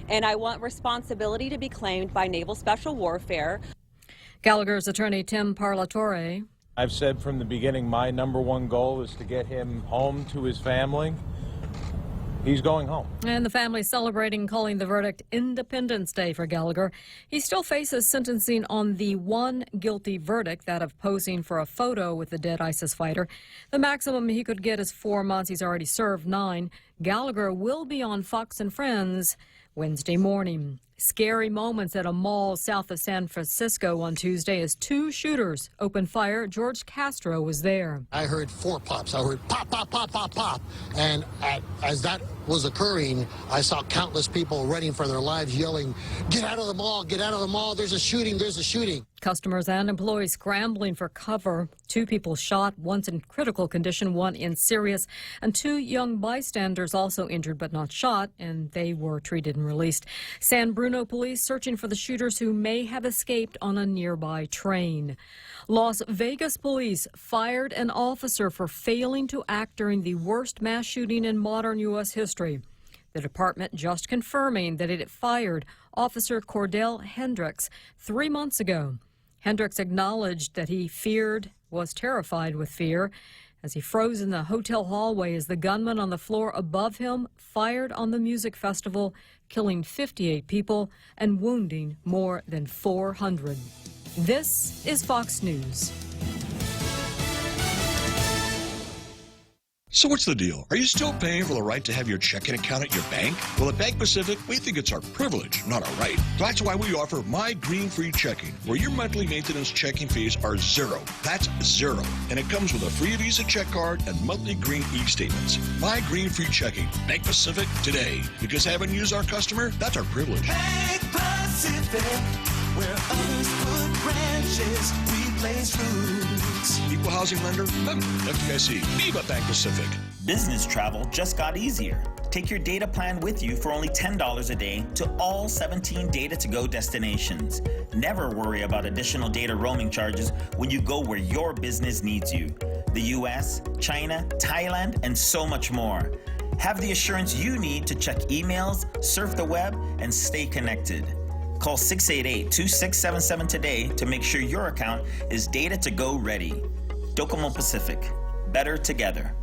and I want responsibility to be claimed by Naval Special Warfare. Gallagher's attorney Tim Parlatore. I've said from the beginning my number one goal is to get him home to his family. He's going home. And the family celebrating, calling the verdict Independence Day for Gallagher. He still faces sentencing on the one guilty verdict, that of posing for a photo with the dead ISIS fighter. The maximum he could get is 4 months. He's already served 9. Gallagher will be on Fox and Friends Wednesday morning. Scary moments at a mall south of San Francisco on Tuesday as 2 shooters opened fire. George Castro was there. I heard 4 pops. I heard pop, pop, pop, pop, pop. And as that was occurring, I saw countless people running for their lives, yelling, "Get out of the mall, get out of the mall, there's a shooting, there's a shooting." Customers and employees scrambling for cover. 2 people shot, one's in critical condition, one in serious, and 2 young bystanders also injured but not shot, and they were treated and released. San Bruno police searching for the shooters who may have escaped on a nearby train. Las Vegas police fired an officer for failing to act during the worst mass shooting in modern U.S. history. The department just confirming that it had fired Officer Cordell Hendricks 3 months ago. Hendricks acknowledged that he was terrified with fear as he froze in the hotel hallway as the gunman on the floor above him fired on the music festival, killing 58 people and wounding more than 400. This is Fox News. So what's the deal? Are you still paying for the right to have your checking account at your bank? Well, at Bank Pacific, we think it's our privilege, not our right. That's why we offer My Green Free Checking, where your monthly maintenance checking fees are 0. That's 0. And it comes with a free Visa check card and monthly green e-statements. My Green Free Checking. Bank Pacific today. Because having you as our customer, that's our privilege. Bank Pacific, where others put branches, we place roots. Equal housing lender? FDIC. Viva Bank Pacific. Business travel just got easier. Take your data plan with you for only $10 a day to all 17 Data-to-Go destinations. Never worry about additional data roaming charges when you go where your business needs you. The US, China, Thailand, and so much more. Have the assurance you need to check emails, surf the web, and stay connected. Call 688-2677 today to make sure your account is Data-to-Go ready. Docomo Pacific. Better together.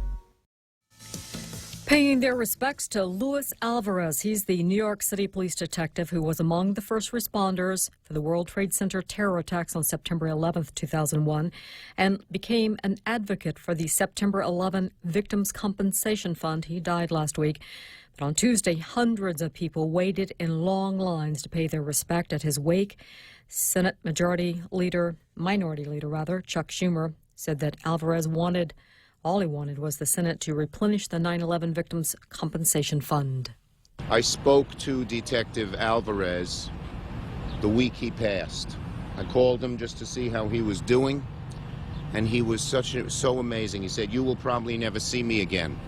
Paying their respects to Luis Alvarez. He's the New York City police detective who was among the first responders for the World Trade Center terror attacks on September 11th, 2001, and became an advocate for the September 11 Victims' Compensation Fund. He died last week. But on Tuesday, hundreds of people waited in long lines to pay their respect at his wake. Senate Minority Leader Chuck Schumer said that Alvarez all he wanted was the Senate to replenish the 9/11 Victims' Compensation Fund. I spoke to Detective Alvarez the week he passed. I called him just to see how he was doing, and he was so amazing. He said, "You will probably never see me again,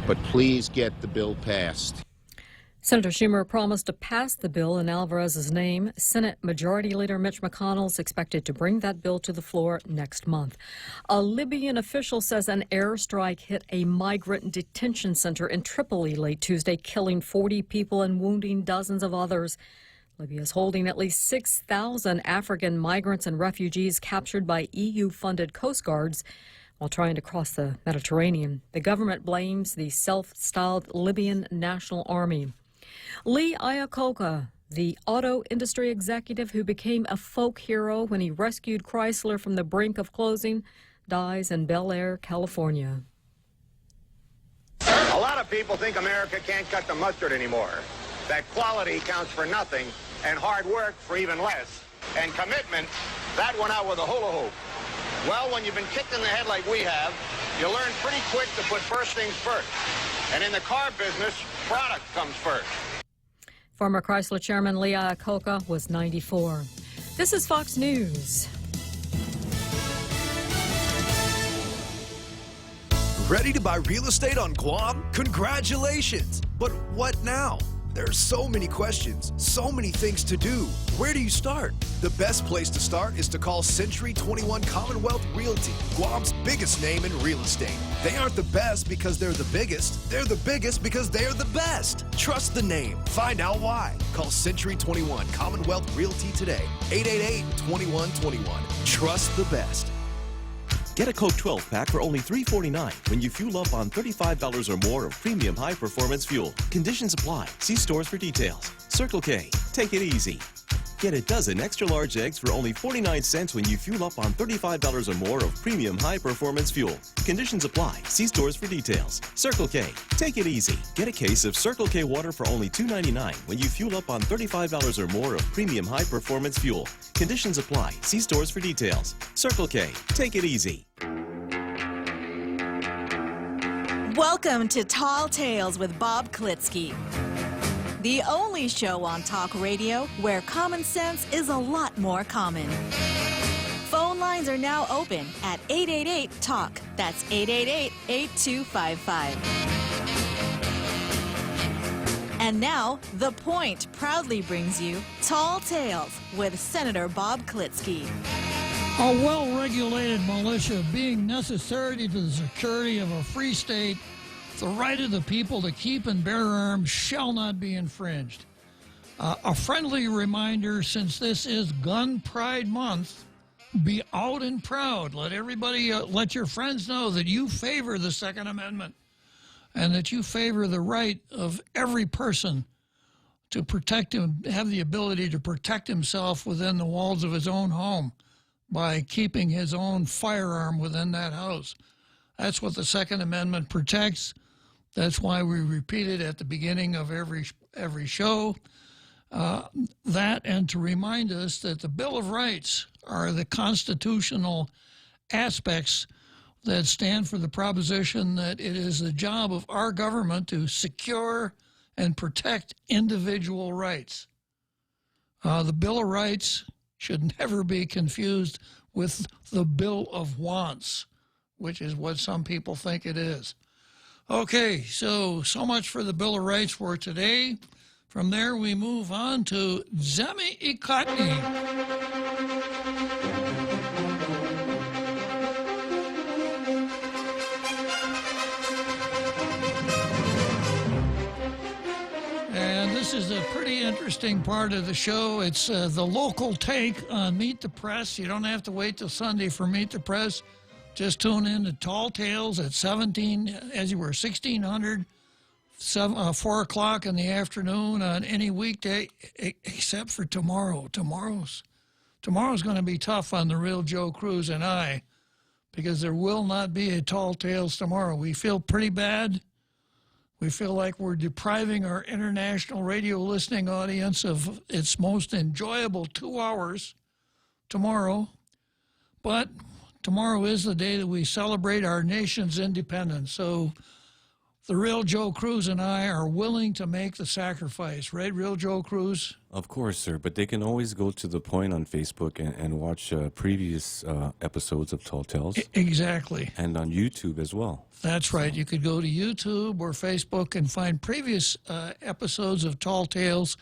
but please get the bill passed." Senator Schumer promised to pass the bill in Alvarez's name. Senate Majority Leader Mitch McConnell is expected to bring that bill to the floor next month. A Libyan official says an airstrike hit a migrant detention center in Tripoli late Tuesday, killing 40 people and wounding dozens of others. Libya is holding at least 6,000 African migrants and refugees captured by EU-funded coast guards while trying to cross the Mediterranean. The government blames the self-styled Libyan National Army. Lee Iacocca, the auto industry executive who became a folk hero when he rescued Chrysler from the brink of closing, dies in Bel Air, California. A lot of people think America can't cut the mustard anymore, that quality counts for nothing and hard work for even less, and commitment, that went out with a hula hoop. Well, when you've been kicked in the head like we have, you learn pretty quick to put first things first. And in the car business, product comes first. Former Chrysler Chairman Lee Iacocca was 94. This is Fox News. Ready to buy real estate on Guam? Congratulations! But what now? There are so many questions, so many things to do. Where do you start? The best place to start is to call Century 21 Commonwealth Realty, Guam's biggest name in real estate. They aren't the best because they're the biggest. They're the biggest because they're the best. Trust the name. Find out why. Call Century 21 Commonwealth Realty today. 888-2121. Trust the best. Get a Coke 12-pack for only $3.49 when you fuel up on $35 or more of premium high-performance fuel. Conditions apply. See stores for details. Circle K. Take it easy. Get a dozen extra-large eggs for only 49 cents when you fuel up on $35 or more of premium high-performance fuel. Conditions apply. See stores for details. Circle K. Take it easy. Get a case of Circle K water for only $2.99 when you fuel up on $35 or more of premium high-performance fuel. Conditions apply. See stores for details. Circle K. Take it easy. Welcome to Tall Tales with Bob Klitzkie, the only show on talk radio where common sense is a lot more common. Phone lines are now open at 888-TALK. That's 888-8255. And now, The Point proudly brings you Tall Tales with Senator Bob Klitzkie. A well-regulated militia being necessary to the security of a free state, the right of the people to keep and bear arms shall not be infringed. A friendly reminder, since this is Gun Pride Month, be out and proud. Let everybody, let your friends know that you favor the Second Amendment and that you favor the right of every person to protect him, have the ability to protect himself within the walls of his own home by keeping his own firearm within that house. That's what the Second Amendment protects. That's why we repeat it at the beginning of every show. That, and to remind us that the Bill of Rights are the constitutional aspects that stand for the proposition that it is the job of our government to secure and protect individual rights. The Bill of Rights should never be confused with the Bill of Wants, which is what some people think it is. Okay, so much for the Bill of Rights for today. From there, we move on to Zemi Ikatni. And this is a pretty interesting part of the show. It's the local take on Meet the Press. You don't have to wait till Sunday for Meet the Press. Just tune in to Tall Tales at 1600, 4 o'clock in the afternoon on any weekday, except for tomorrow. Tomorrow's going to be tough on the real Joe Cruz and I, because there will not be a Tall Tales tomorrow. We feel pretty bad. We feel like we're depriving our international radio listening audience of its most enjoyable 2 hours tomorrow. But tomorrow is the day that we celebrate our nation's independence. So the real Joe Cruz and I are willing to make the sacrifice, right, real Joe Cruz? Of course, sir. But they can always go to The Point on Facebook and watch previous episodes of Tall Tales. Exactly. And on YouTube as well. That's right. You could go to YouTube or Facebook and find previous episodes of Tall Tales.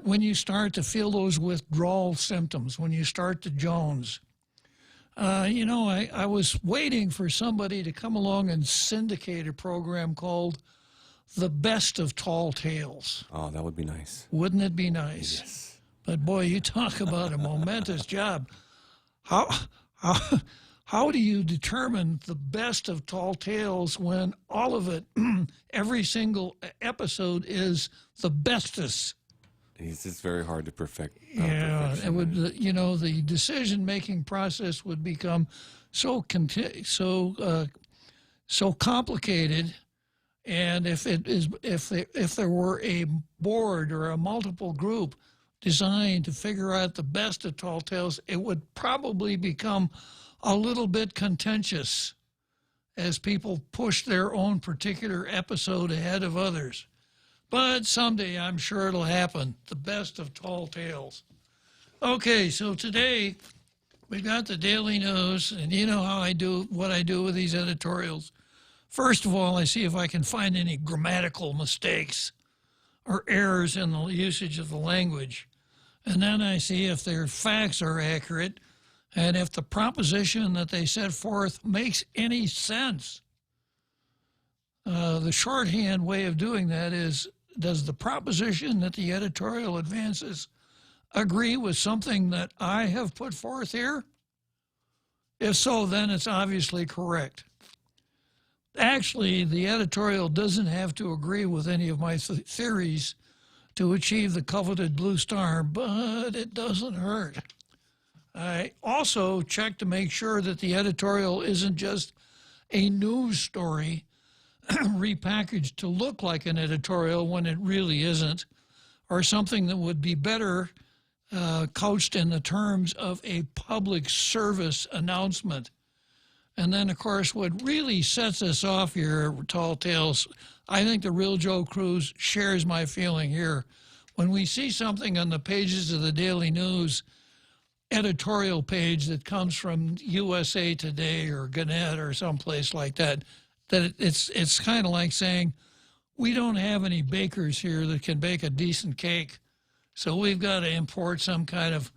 When you start to feel those withdrawal symptoms, when you start to Jones. I was waiting for somebody to come along and syndicate a program called The Best of Tall Tales. Oh, that would be nice. Wouldn't it be nice? Yes. But boy, you talk about a momentous job. How do you determine the best of Tall Tales when all of it, every single episode is the bestest? It's very hard to perfect. Yeah, it would. The decision-making process would become so complicated, and if there were a board or a multiple group designed to figure out the best of Tall Tales, it would probably become a little bit contentious as people push their own particular episode ahead of others. But someday I'm sure it'll happen. The best of Tall Tales. Okay, so today we got the Daily News, and you know how I do what I do with these editorials. First of all, I see if I can find any grammatical mistakes or errors in the usage of the language. And then I see if their facts are accurate and if the proposition that they set forth makes any sense. The shorthand way of doing that is, does the proposition that the editorial advances agree with something that I have put forth here? If so, then it's obviously correct. Actually, the editorial doesn't have to agree with any of my theories to achieve the coveted blue star, but it doesn't hurt. I also check to make sure that the editorial isn't just a news story repackaged to look like an editorial when it really isn't, or something that would be better couched in the terms of a public service announcement. And then, of course, what really sets us off here, Tall Tales, I think the real Joe Cruz shares my feeling here. When we see something on the pages of the Daily News editorial page that comes from USA Today or Gannett or someplace like that, that it's kind of like saying, we don't have any bakers here that can bake a decent cake, so we've got to import some kind of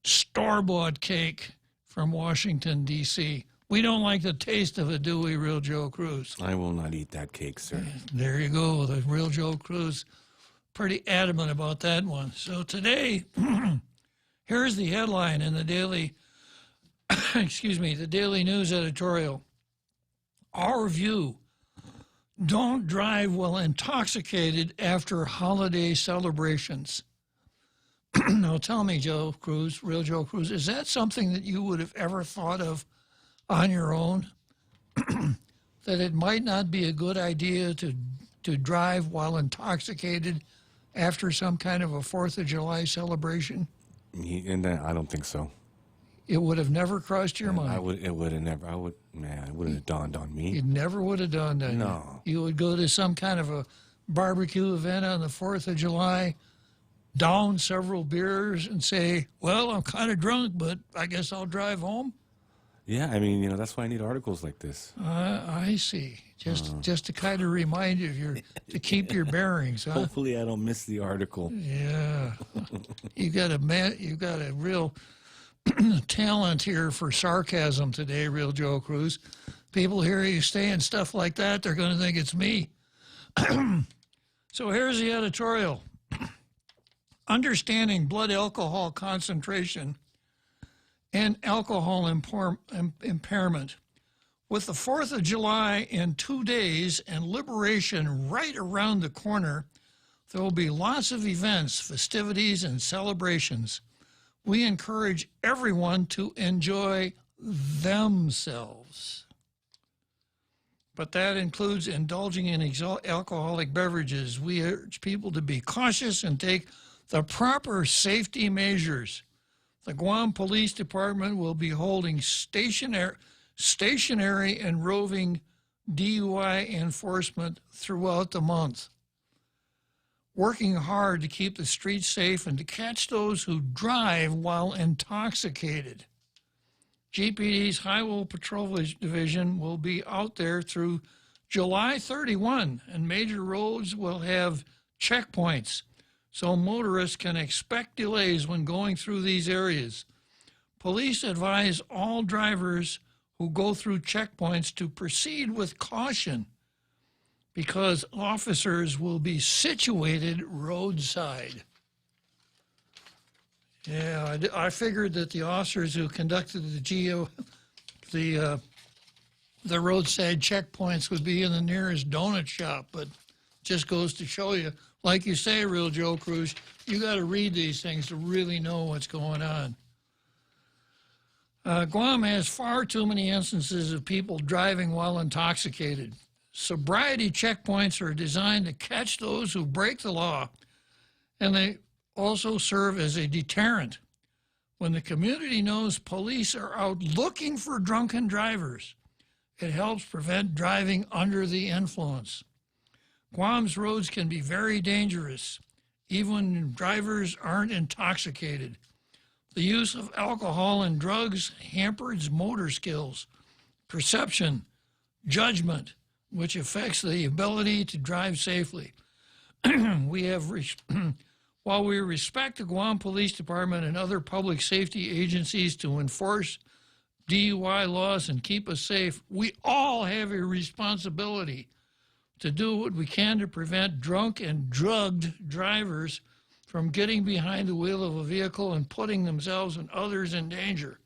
store-bought cake from Washington, D.C. We don't like the taste of it, do we, Real Joe Cruz? I will not eat that cake, sir. There you go. The Real Joe Cruz, pretty adamant about that one. So today, here's the headline in the Daily, the Daily News editorial. Our view, don't drive while intoxicated after holiday celebrations. Now tell me, Joe Cruz, Real Joe Cruz, is that something that you would have ever thought of on your own? That it might not be a good idea to drive while intoxicated after some kind of a 4th of July celebration? And I don't think so. It would have never crossed your mind. It would have never. It wouldn't have dawned on me. It never would have dawned on you. No. You would go to some kind of a barbecue event on the 4th of July, down several beers, and say, well, I'm kind of drunk, but I guess I'll drive home. Yeah, I mean, that's why I need articles like this. I see. Just to kind of remind you to keep your bearings, huh? Hopefully I don't miss the article. Yeah. You got a real talent here for sarcasm today, Real Joe Cruz. People hear you saying stuff like that, they're going to think it's me. So here's the editorial. Understanding blood alcohol concentration and alcohol impairment. With the 4th of July in 2 days and liberation right around the corner, there will be lots of events, festivities, and celebrations. We encourage everyone to enjoy themselves. But that includes indulging in alcoholic beverages. We urge people to be cautious and take the proper safety measures. The Guam Police Department will be holding stationary and roving DUI enforcement throughout the month, working hard to keep the streets safe and to catch those who drive while intoxicated. GPD's Highway Patrol Division will be out there through July 31, and major roads will have checkpoints, so motorists can expect delays when going through these areas. Police advise all drivers who go through checkpoints to proceed with caution because officers will be situated roadside. Yeah, I figured that the officers who conducted the roadside checkpoints would be in the nearest donut shop, but just goes to show you, like you say, Real Joe Cruz, you got to read these things to really know what's going on. Guam has far too many instances of people driving while intoxicated. Sobriety checkpoints are designed to catch those who break the law, and they also serve as a deterrent. When the community knows police are out looking for drunken drivers, it helps prevent driving under the influence. Guam's roads can be very dangerous, even when drivers aren't intoxicated. The use of alcohol and drugs hampers motor skills, perception, judgment, which affects the ability to drive safely. while we respect the Guam Police Department and other public safety agencies to enforce DUI laws and keep us safe, we all have a responsibility to do what we can to prevent drunk and drugged drivers from getting behind the wheel of a vehicle and putting themselves and others in danger.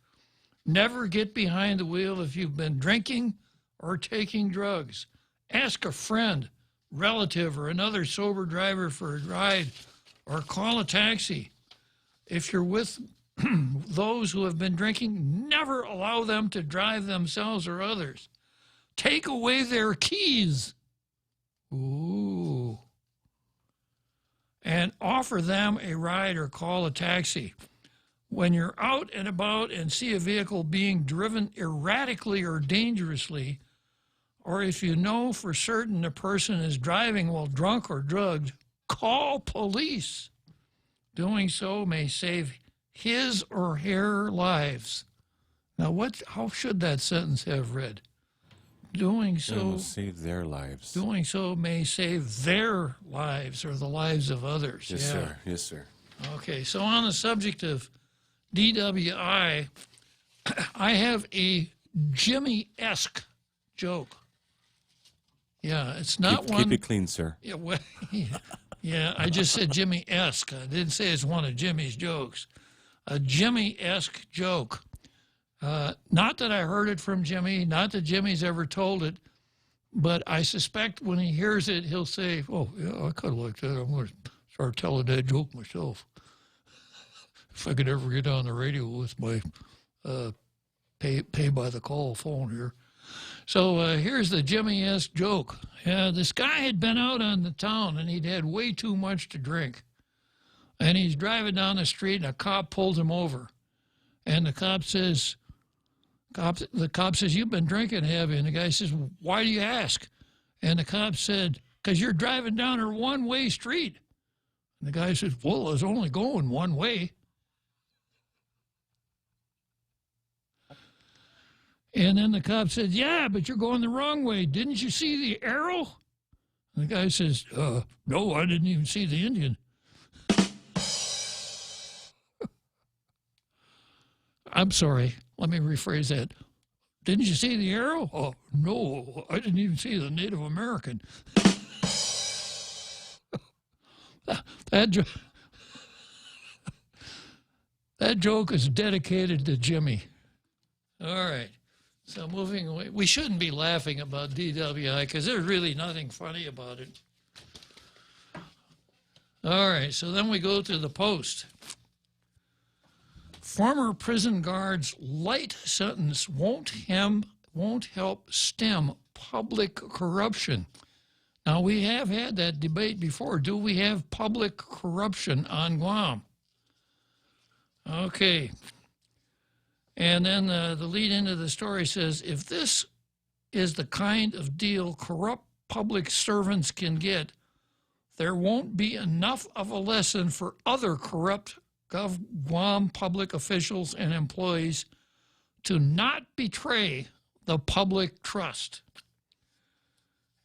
Never get behind the wheel if you've been drinking or taking drugs. Ask a friend, relative, or another sober driver for a ride, or call a taxi. If you're with those who have been drinking, never allow them to drive themselves or others. Take away their keys. Ooh. And offer them a ride or call a taxi. When you're out and about and see a vehicle being driven erratically or dangerously, or if you know for certain a person is driving while drunk or drugged, call police. Doing so may save his or her lives. Now, how should that sentence have read? Doing so save their lives. Doing so may save their lives or the lives of others. Yes, sir. Yes, sir. Okay, so on the subject of DWI, I have a Jimmy-esque joke. Yeah, it's not one. Keep it clean, sir. Yeah, well, yeah, I just said Jimmy-esque. I didn't say it's one of Jimmy's jokes. A Jimmy-esque joke. Not that I heard it from Jimmy, not that Jimmy's ever told it, but I suspect when he hears it, he'll say, oh, yeah, I kind of like that. I'm going to start telling that joke myself. If I could ever get on the radio with my pay by the call phone here. So here's the Jimmy-esque joke. This guy had been out on the town and he'd had way too much to drink. And he's driving down the street and a cop pulls him over. And the cop says, you've been drinking, have you? And the guy says, why do you ask? And the cop said, because you're driving down a one-way street. And the guy says, well, I was only going one way. And then the cop said, yeah, but you're going the wrong way. Didn't you see the arrow? And the guy says, no, I didn't even see the Indian. I'm sorry. Let me rephrase that. Didn't you see the arrow? Oh, no, I didn't even see the Native American. That joke is dedicated to Jimmy. All right. So moving away, we shouldn't be laughing about DWI because there's really nothing funny about it. All right, so then we go to the Post. Former prison guard's light sentence won't help stem public corruption. Now, we have had that debate before. Do we have public corruption on Guam? Okay. And then the lead into the story says, if this is the kind of deal corrupt public servants can get, there won't be enough of a lesson for other corrupt Guam public officials and employees to not betray the public trust.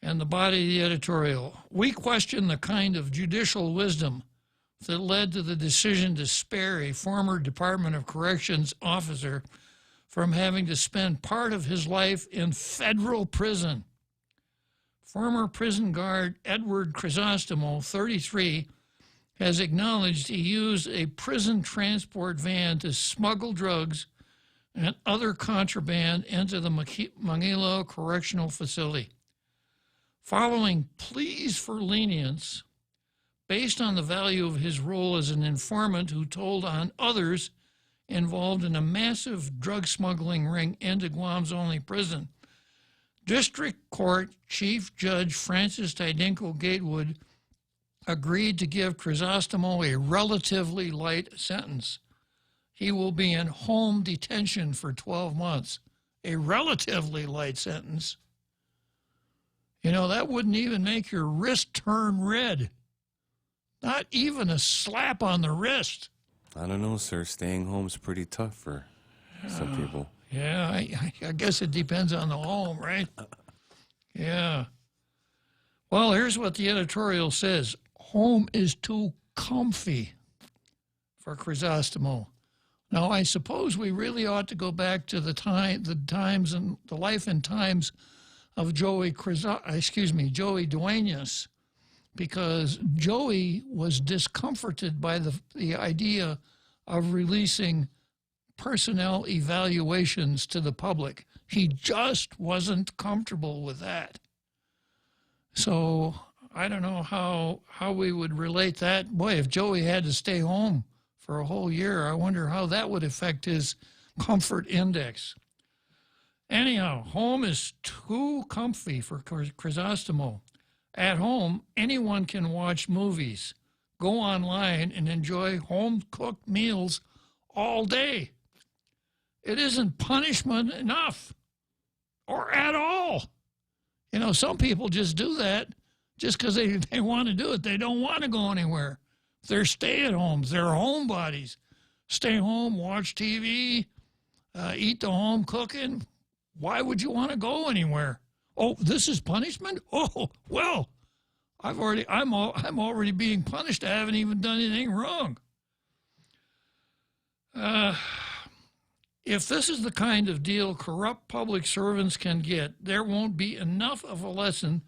And the body of the editorial, we question the kind of judicial wisdom that led to the decision to spare a former Department of Corrections officer from having to spend part of his life in federal prison. Former prison guard Edward Crisostomo, 33, has acknowledged he used a prison transport van to smuggle drugs and other contraband into the Manila Correctional Facility. Following pleas for lenience, based on the value of his role as an informant who told on others involved in a massive drug smuggling ring into Guam's only prison, District Court Chief Judge Francis Tidinko Gatewood agreed to give Crisostomo a relatively light sentence. He will be in home detention for 12 months. A relatively light sentence. You know, that wouldn't even make your wrist turn red. Not even a slap on the wrist. I don't know, sir. Staying home's pretty tough for some people. Yeah, I guess it depends on the home, right? Yeah. Well, here's what the editorial says. home is too comfy for Chrysostomo. Now, I suppose we really ought to go back to the times and the life and times of Joey Duenas, because Joey was discomforted by the idea of releasing personnel evaluations to the public. He just wasn't comfortable with that. So I don't know how we would relate that. Boy, if Joey had to stay home for a whole year, I wonder how that would affect his comfort index. Anyhow, home is too comfy for Chrysostomo. At home, anyone can watch movies, go online, and enjoy home-cooked meals all day. It isn't punishment enough, or at all. You know, some people just do that just because they want to do it. They don't want to go anywhere. They're stay-at-homes. They're homebodies. Stay home, watch TV, eat the home cooking. Why would you want to go anywhere? Oh, this is punishment? Oh, well, I'm already being punished. I haven't even done anything wrong. If this is the kind of deal corrupt public servants can get, there won't be enough of a lesson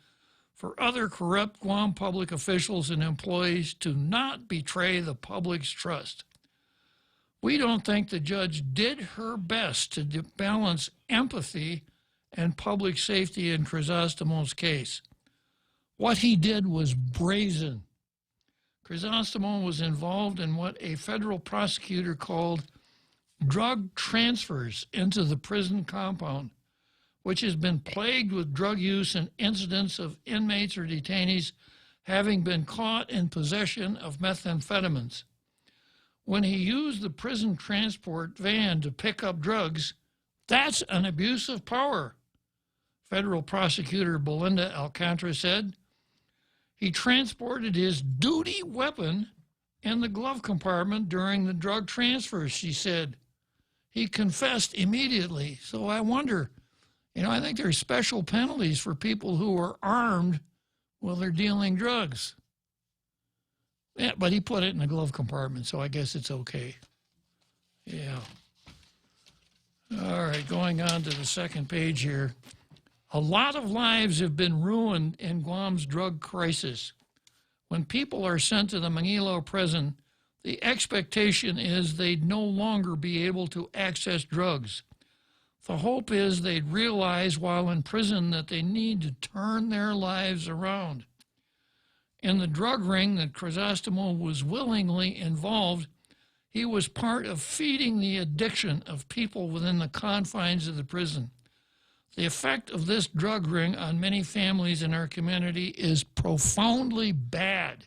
for other corrupt Guam public officials and employees to not betray the public's trust. We don't think the judge did her best to balance empathy and public safety in Chrysostomo's case. What he did was brazen. Chrysostomo was involved in what a federal prosecutor called drug transfers into the prison compound, which has been plagued with drug use and incidents of inmates or detainees having been caught in possession of methamphetamines. When he used the prison transport van to pick up drugs, that's an abuse of power, Federal Prosecutor Belinda Alcantara said. He transported his duty weapon in the glove compartment during the drug transfers, she said. He confessed immediately. So I wonder, I think there's special penalties for people who are armed while they're dealing drugs. Yeah, but he put it in the glove compartment, so I guess it's okay. Yeah. All right, going on to the second page here. A lot of lives have been ruined in Guam's drug crisis. When people are sent to the Manilo prison, the expectation is they'd no longer be able to access drugs. The hope is they'd realize while in prison that they need to turn their lives around. In the drug ring that Chrysostomo was willingly involved, he was part of feeding the addiction of people within the confines of the prison. The effect of this drug ring on many families in our community is profoundly bad.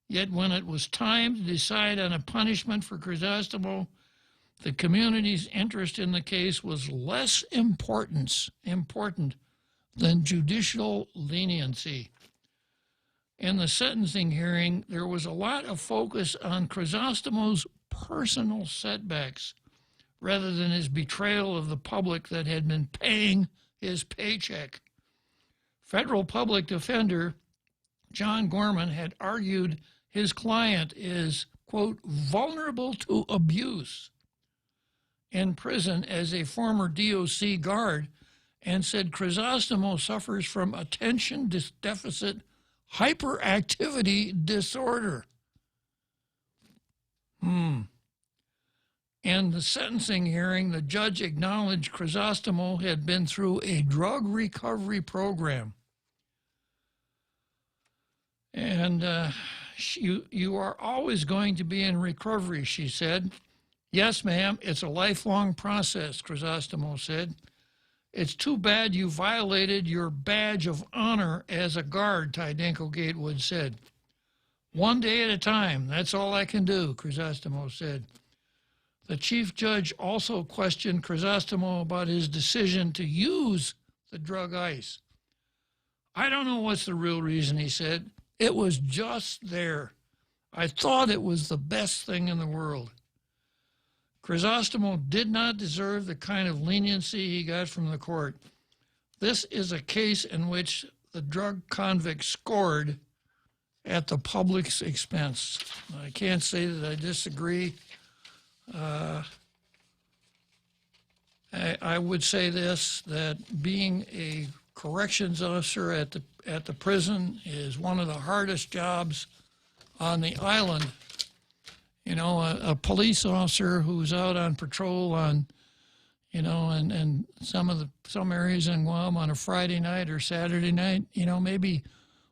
Yet when it was time to decide on a punishment for Chrysostomo, the community's interest in the case was less important than judicial leniency. In the sentencing hearing, there was a lot of focus on Chrysostomo's personal setbacks rather than his betrayal of the public that had been paying his paycheck. Federal public defender John Gorman had argued his client is, quote, vulnerable to abuse in prison as a former DOC guard, and said Chrysostomo suffers from attention deficit hyperactivity disorder. In the sentencing hearing, the judge acknowledged Chrysostomo had been through a drug recovery program. And you are always going to be in recovery, she said. Yes, ma'am, it's a lifelong process, Chrysostomo said. It's too bad you violated your badge of honor as a guard, Tydenko Gatewood said. One day at a time, that's all I can do, Chrysostomo said. The chief judge also questioned Chrysostomo about his decision to use the drug ice. I don't know what's the real reason, he said. It was just there. I thought it was the best thing in the world. Chrysostomo did not deserve the kind of leniency he got from the court. This is a case in which the drug convict scored, at the public's expense. I can't say that I disagree. I would say this, that being a corrections officer at the prison is one of the hardest jobs on the island. You know, a police officer who's out on patrol on, you know, and some areas in Guam on a Friday night or Saturday night, you know, maybe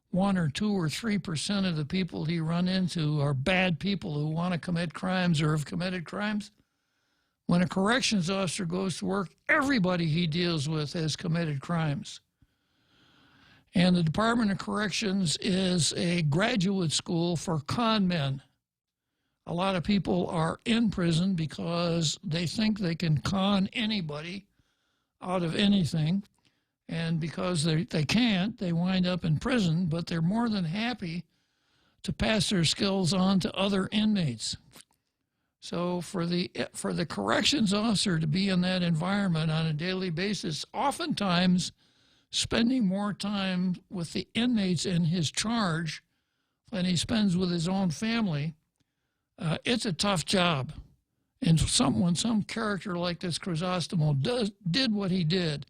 1 or 2 or 3% of the people he run into are bad people who want to commit crimes or have committed crimes. When a corrections officer goes to work, everybody he deals with has committed crimes. And the Department of Corrections is a graduate school for con men. A lot of people are in prison because they think they can con anybody out of anything. And because they can't, they wind up in prison, but they're more than happy to pass their skills on to other inmates. So for the corrections officer to be in that environment on a daily basis, oftentimes spending more time with the inmates in his charge than he spends with his own family, it's a tough job. And when some character like this Chrysostomo did what he did,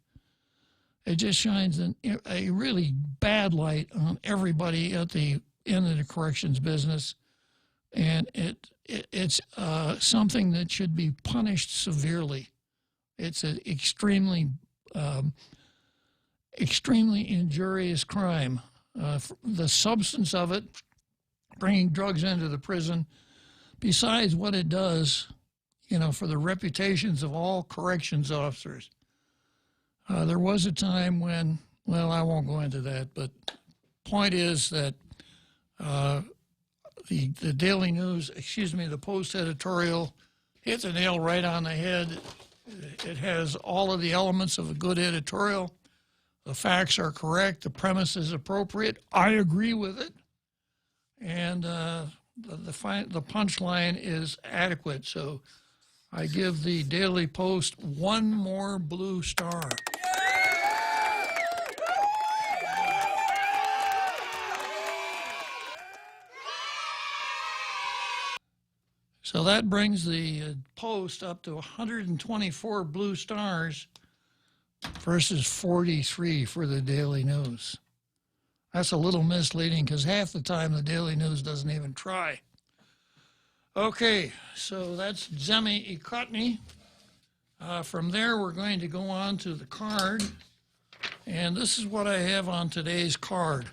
it just shines a really bad light on everybody at the end of the corrections business. And it's something that should be punished severely. It's an extremely injurious crime. The substance of it, bringing drugs into the prison, besides what it does, you know, for the reputations of all corrections officers. There was a time when, well, I won't go into that, but point is that the Daily News, the Post editorial hit the nail right on the head. It has all of the elements of a good editorial. The facts are correct. The premise is appropriate. I agree with it. And the punchline is adequate. So I give the Daily Post 1 more blue star. So that brings the Post up to 124 blue stars versus 43 for the Daily News. That's a little misleading because half the time the Daily News doesn't even try. Okay, so that's Zemi Ikotny. From there, we're going to go on to the card. And this is what I have on today's card.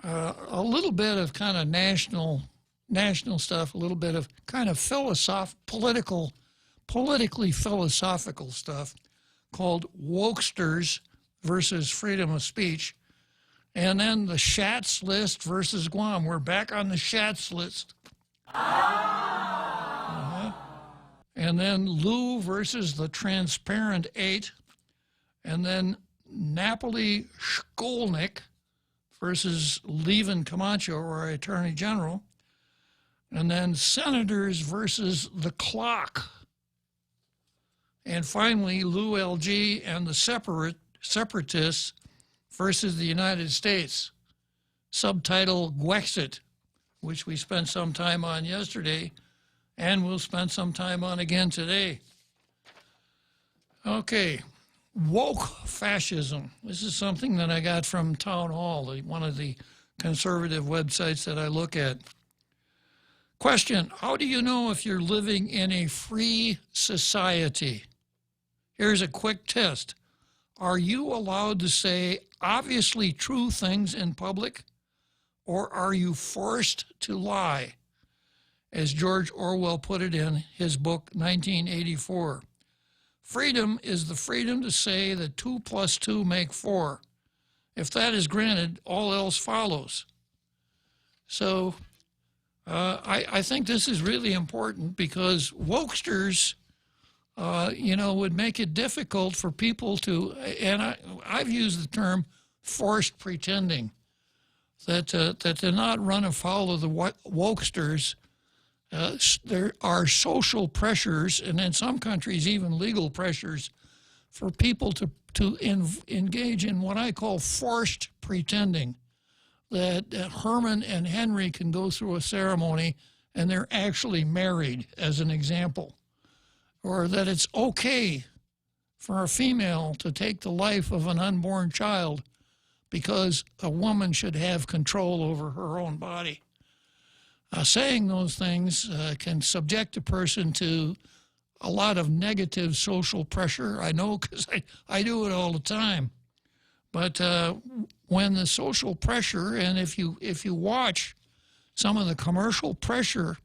A little bit of kind of national stuff, a little bit of kind of politically philosophical stuff called Wokesters versus freedom of speech. And then the Schatz list versus Guam. We're back on the Schatz list. And then Lou versus the Transparent 8. And then Napoli Shkolnik versus Levin Camacho, our Attorney General. And then Senators versus the Clock. And finally, Lou LG and the Separatists versus the United States. Subtitle Gwexit, which we spent some time on yesterday, and we'll spend some time on again today. Okay, woke fascism. This is something that I got from Town Hall, one of the conservative websites that I look at. Question, how do you know if you're living in a free society? Here's a quick test. Are you allowed to say obviously true things in public, or are you forced to lie? As George Orwell put it in his book, 1984. Freedom is the freedom to say that 2 + 2 make 4. If that is granted, all else follows. So I think this is really important because wokesters, would make it difficult for people to, and I've used the term forced pretending, that to not run afoul of the wokesters. There are social pressures, and in some countries even legal pressures, for people to engage in what I call forced pretending. that Herman and Henry can go through a ceremony and they're actually married, as an example. Or that it's okay for a female to take the life of an unborn child because a woman should have control over her own body. Saying those things can subject a person to a lot of negative social pressure. I know because I do it all the time. But when the social pressure, and if you watch some of the commercial pressure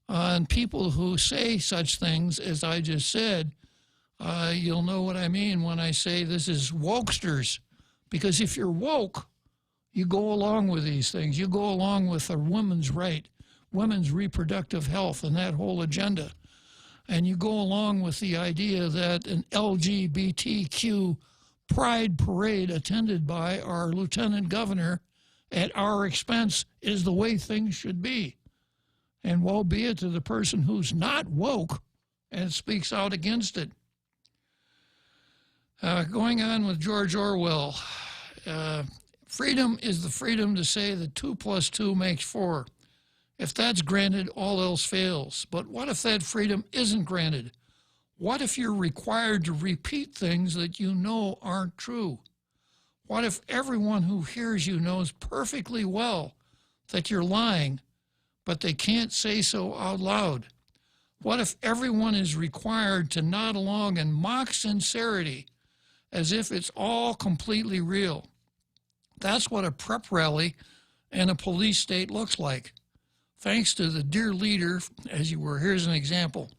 on people who say such things as I just said, you'll know what I mean when I say this is wokesters. Because if you're woke, you go along with these things. You go along with a woman's right, women's reproductive health, and that whole agenda. And you go along with the idea that an LGBTQ pride parade attended by our lieutenant governor at our expense is the way things should be. And woe be it to the person who's not woke and speaks out against it. Going on with George Orwell, freedom is the freedom to say that 2 + 2 makes 4. If that's granted, all else fails. But what if that freedom isn't granted? What if you're required to repeat things that you know aren't true? What if everyone who hears you knows perfectly well that you're lying, but they can't say so out loud? What if everyone is required to nod along in mock sincerity as if it's all completely real? That's what a prep rally and a police state looks like. Thanks to the dear leader, as you were, here's an example.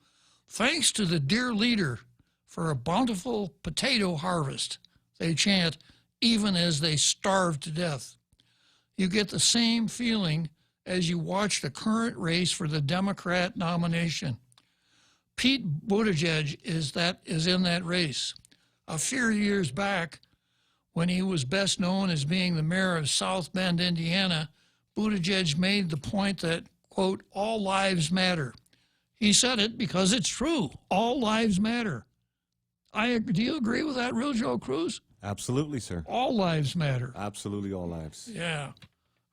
Thanks to the dear leader for a bountiful potato harvest, they chant, even as they starve to death. You get the same feeling as you watch the current race for the Democrat nomination. Pete Buttigieg is in that race. A few years back, when he was best known as being the mayor of South Bend, Indiana, Buttigieg made the point that, quote, all lives matter. He said it because it's true. All lives matter. Do you agree with that, Real Joe Cruz? Absolutely, sir. All lives matter. Absolutely all lives. Yeah.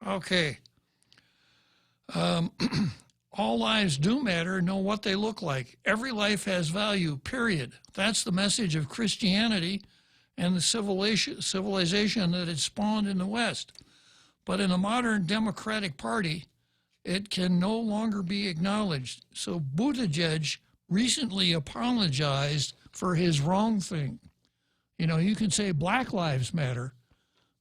Okay. All lives do matter, know what they look like. Every life has value, period. That's the message of Christianity and the civilization that it spawned in the West. But in a modern Democratic Party, it can no longer be acknowledged. So Buttigieg recently apologized for his wrong thing. You know, you can say Black Lives Matter,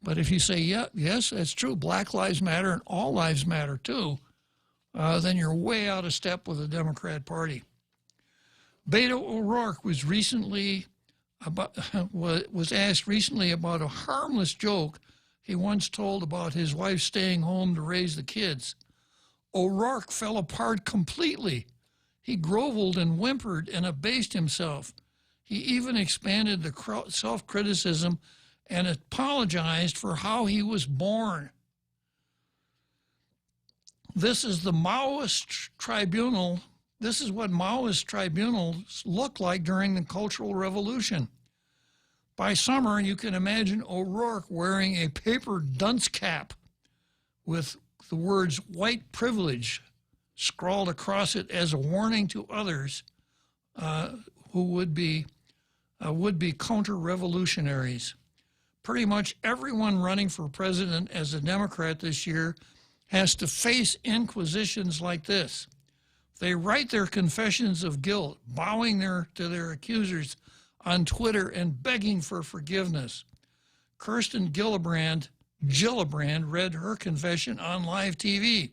but if you say, yeah, yes, that's true, Black Lives Matter and all lives matter too, then you're way out of step with the Democrat Party. Beto O'Rourke was asked recently about a harmless joke he once told about his wife staying home to raise the kids. O'Rourke fell apart completely. He groveled and whimpered and abased himself. He even expanded the self-criticism and apologized for how he was born. This is the Maoist tribunal. This is what Maoist tribunals looked like during the Cultural Revolution. By summer, you can imagine O'Rourke wearing a paper dunce cap with the words white privilege scrawled across it as a warning to others who would be counter-revolutionaries. Pretty much everyone running for president as a Democrat this year has to face inquisitions like this. They write their confessions of guilt, bowing to their accusers on Twitter and begging for forgiveness. Kirsten Gillibrand read her confession on live TV.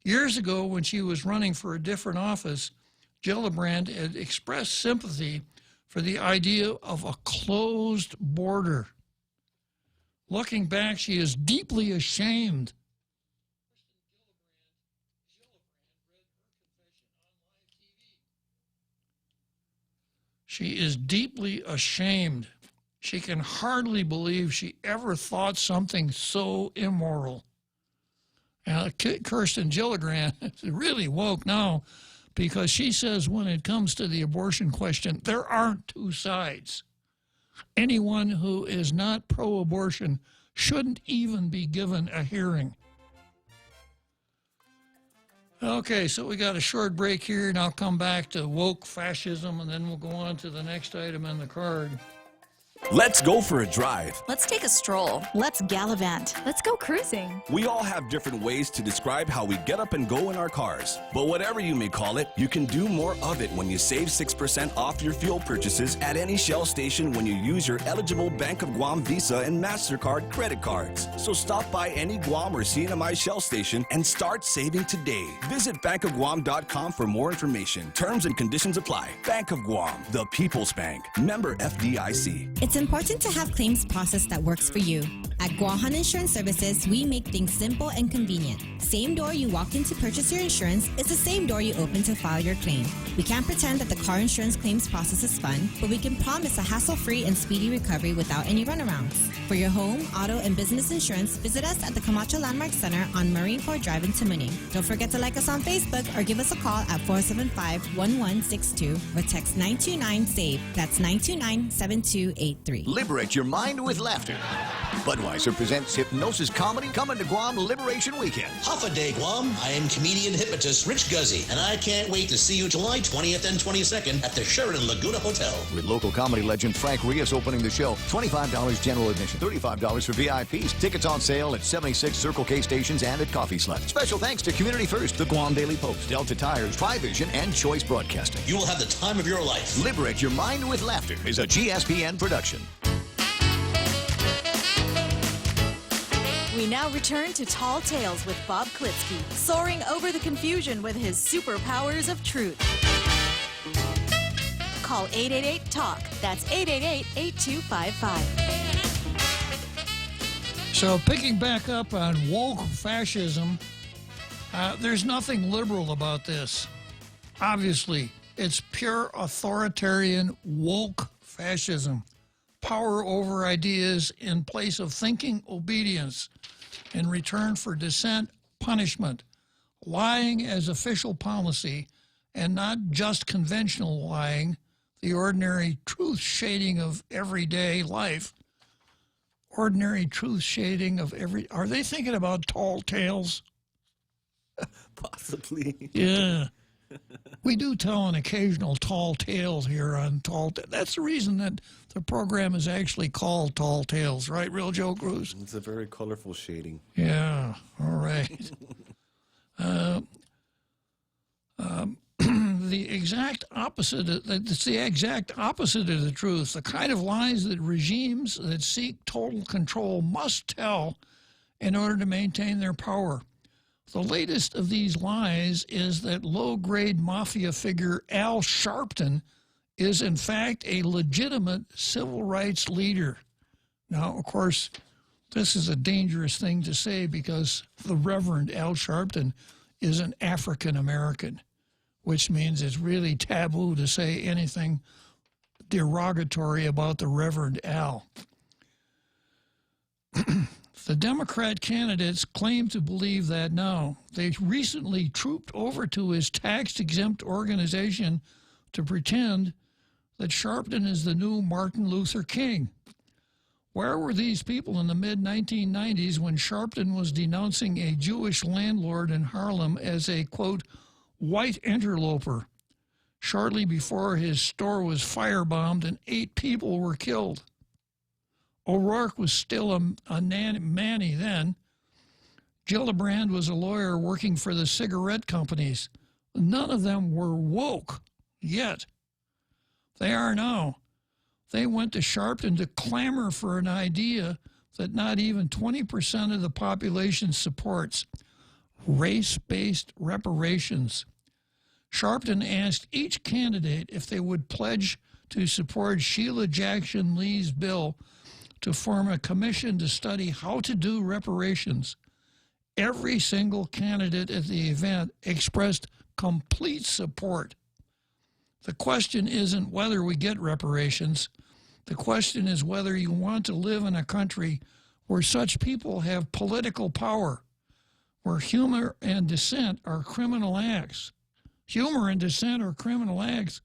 Years ago, when she was running for a different office, Gillibrand had expressed sympathy for the idea of a closed border. Looking back, she is deeply ashamed. She is deeply ashamed. She can hardly believe she ever thought something so immoral. Kirsten Gillibrand is really woke now because she says when it comes to the abortion question, there aren't two sides. Anyone who is not pro-abortion shouldn't even be given a hearing. Okay, so we got a short break here, and I'll come back to woke fascism, and then we'll go on to the next item in the card. Let's go for a drive. Let's take a stroll. Let's gallivant. Let's go cruising. We all have different ways to describe how we get up and go in our cars. But whatever you may call it, you can do more of it when you save 6% off your fuel purchases at any Shell station when you use your eligible Bank of Guam Visa and MasterCard credit cards. So stop by any Guam or CNMI Shell station and start saving today. Visit bankofguam.com for more information. Terms and conditions apply. Bank of Guam, the People's Bank. Member FDIC. It's important to have claims process that works for you. At Guahan Insurance Services, we make things simple and convenient. Same door you walk in to purchase your insurance is the same door you open to file your claim. We can't pretend that the car insurance claims process is fun, but we can promise a hassle-free and speedy recovery without any runarounds. For your home, auto, and business insurance, visit us at the Camacho Landmark Center on Marine Corps Drive in Tamuning. Don't forget to like us on Facebook or give us a call at 475-1162 or text 929-SAVE. That's 929-7283. Liberate your mind with laughter. Budweiser presents Hypnosis Comedy coming to Guam Liberation Weekend. Half a day, Guam. I am comedian hypnotist Rich Guzzi, and I can't wait to see you July 20th and 22nd at the Sheraton Laguna Hotel. With local comedy legend Frank Rios opening the show, $25 general admission, $35 for VIPs. Tickets on sale at 76 Circle K stations and at Coffee Slut. Special thanks to Community First, the Guam Daily Post, Delta Tires, Trivision, and Choice Broadcasting. You will have the time of your life. Liberate Your Mind with Laughter is a GSPN production. We now return to Tall Tales with Bob Klitzkie, soaring over the confusion with his superpowers of truth. Call 888-TALK. That's 888-8255. So picking back up on woke fascism, there's nothing liberal about this. Obviously, it's pure authoritarian woke fascism. Power over ideas in place of thinking obedience. In return for dissent, punishment. Lying as official policy, and not just conventional lying, the ordinary truth shading of everyday life. Ordinary truth shading of every... Are they thinking about Tall Tales? Possibly. Yeah. We do tell an occasional tall tales here on That's the reason that the program is actually called Tall Tales, right, Real Joe Cruz? It's a very colorful shading. Yeah, all right. The exact opposite. It's the exact opposite of the truth. The kind of lies that regimes that seek total control must tell in order to maintain their power. The latest of these lies is that low-grade mafia figure Al Sharpton is, in fact, a legitimate civil rights leader. Now, of course, this is a dangerous thing to say because the Reverend Al Sharpton is an African-American, which means it's really taboo to say anything derogatory about the Reverend Al. The Democrat candidates claim to believe that now. They recently trooped over to his tax-exempt organization to pretend that Sharpton is the new Martin Luther King. Where were these people in the mid-1990s when Sharpton was denouncing a Jewish landlord in Harlem as a, quote, white interloper, shortly before his store was firebombed and 8 people were killed? O'Rourke was still a Manny then. Gillibrand was a lawyer working for the cigarette companies. None of them were woke yet. They are now. They went to Sharpton to clamor for an idea that not even 20% of the population supports: race-based reparations. Sharpton asked each candidate if they would pledge to support Sheila Jackson Lee's bill to form a commission to study how to do reparations. Every single candidate at the event expressed complete support. The question isn't whether we get reparations. The question is whether you want to live in a country where such people have political power, where humor and dissent are criminal acts. Humor and dissent are criminal acts.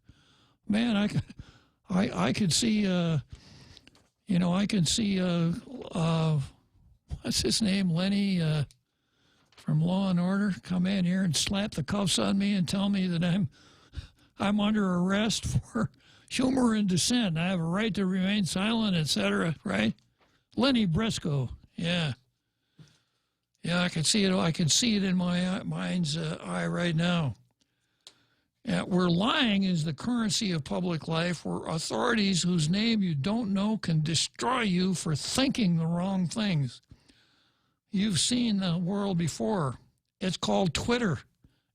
Man, I could see, I can see what's his name, Lenny from Law and Order, come in here and slap the cuffs on me and tell me that I'm under arrest for humor and dissent. I have a right to remain silent, etc. Right? Lenny Briscoe. Yeah. Yeah, I can see it. I can see it in my mind's eye right now. Where lying is the currency of public life, where authorities whose name you don't know can destroy you for thinking the wrong things. You've seen the world before. It's called Twitter.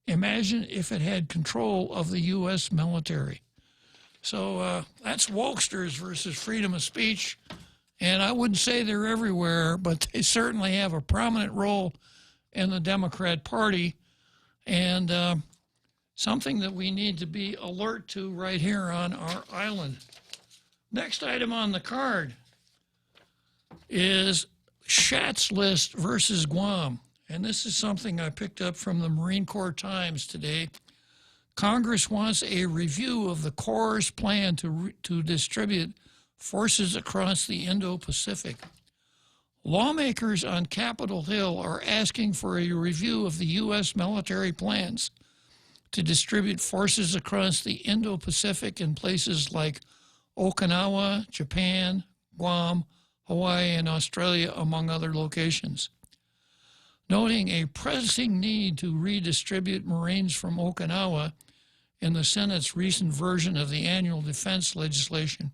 Imagine if it had control of the U.S. military. So that's wokesters versus freedom of speech. And I wouldn't say they're everywhere, but they certainly have a prominent role in the Democrat Party. And something that we need to be alert to right here on our island. Next item on the card is Schatz List versus Guam. And this is something I picked up from the Marine Corps Times today. Congress wants a review of the Corps' plan to distribute forces across the Indo-Pacific. Lawmakers on Capitol Hill are asking for a review of the U.S. military plans to distribute forces across the Indo-Pacific in places like Okinawa, Japan, Guam, Hawaii, and Australia, among other locations. Noting a pressing need to redistribute Marines from Okinawa in the Senate's recent version of the annual defense legislation,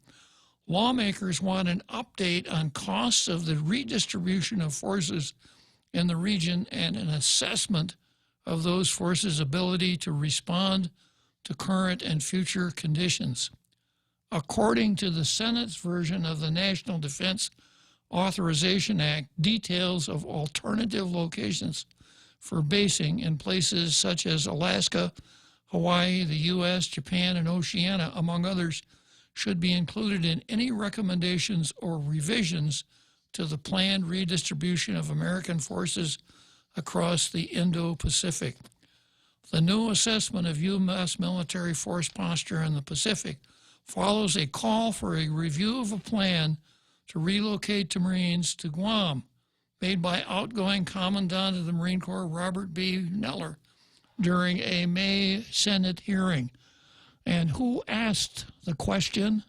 lawmakers want an update on costs of the redistribution of forces in the region and an assessment of those forces' ability to respond to current and future conditions. According to the Senate's version of the National Defense Authorization Act, details of alternative locations for basing in places such as Alaska, Hawaii, the U.S., Japan, and Oceania, among others, should be included in any recommendations or revisions to the planned redistribution of American forces across the Indo-Pacific. The new assessment of U.S. military force posture in the Pacific follows a call for a review of a plan to relocate the Marines to Guam, made by outgoing Commandant of the Marine Corps Robert B. Neller during a May Senate hearing. And who asked the question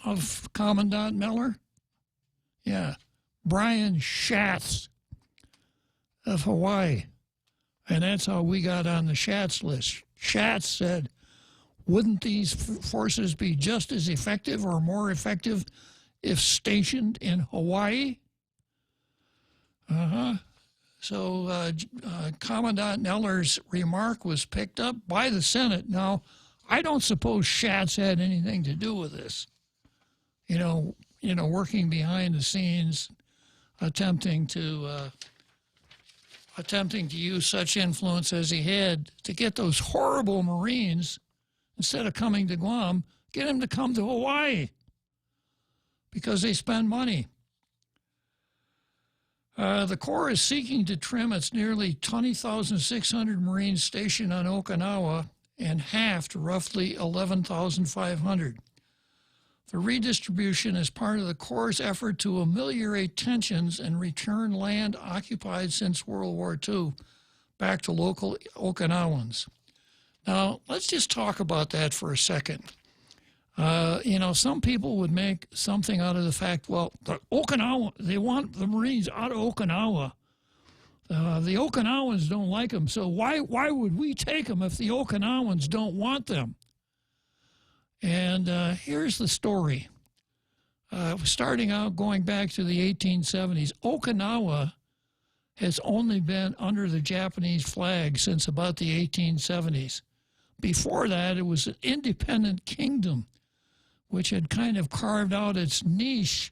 of Commandant Miller? Yeah, Brian Schatz of Hawaii. And that's how we got on the Schatz list. Schatz said, wouldn't these forces be just as effective or more effective if stationed in Hawaii? So Commandant Neller's remark was picked up by the Senate. Now, I don't suppose Schatz had anything to do with this. You know, working behind the scenes, attempting to use such influence as he had to get those horrible Marines, instead of coming to Guam, get them to come to Hawaii because they spend money. The Corps is seeking to trim its nearly 20,600 Marines stationed on Okinawa in half to roughly 11,500. The redistribution is part of the Corps' effort to ameliorate tensions and return land occupied since World War II back to local Okinawans. Now, let's just talk about that for a second. Some people would make something out of the fact, well, the Okinawa, they want the Marines out of Okinawa. The Okinawans don't like them, so why would we take them if the Okinawans don't want them? And here's the story. Starting out, going back to the 1870s, Okinawa has only been under the Japanese flag since about the 1870s. Before that, it was an independent kingdom, which had kind of carved out its niche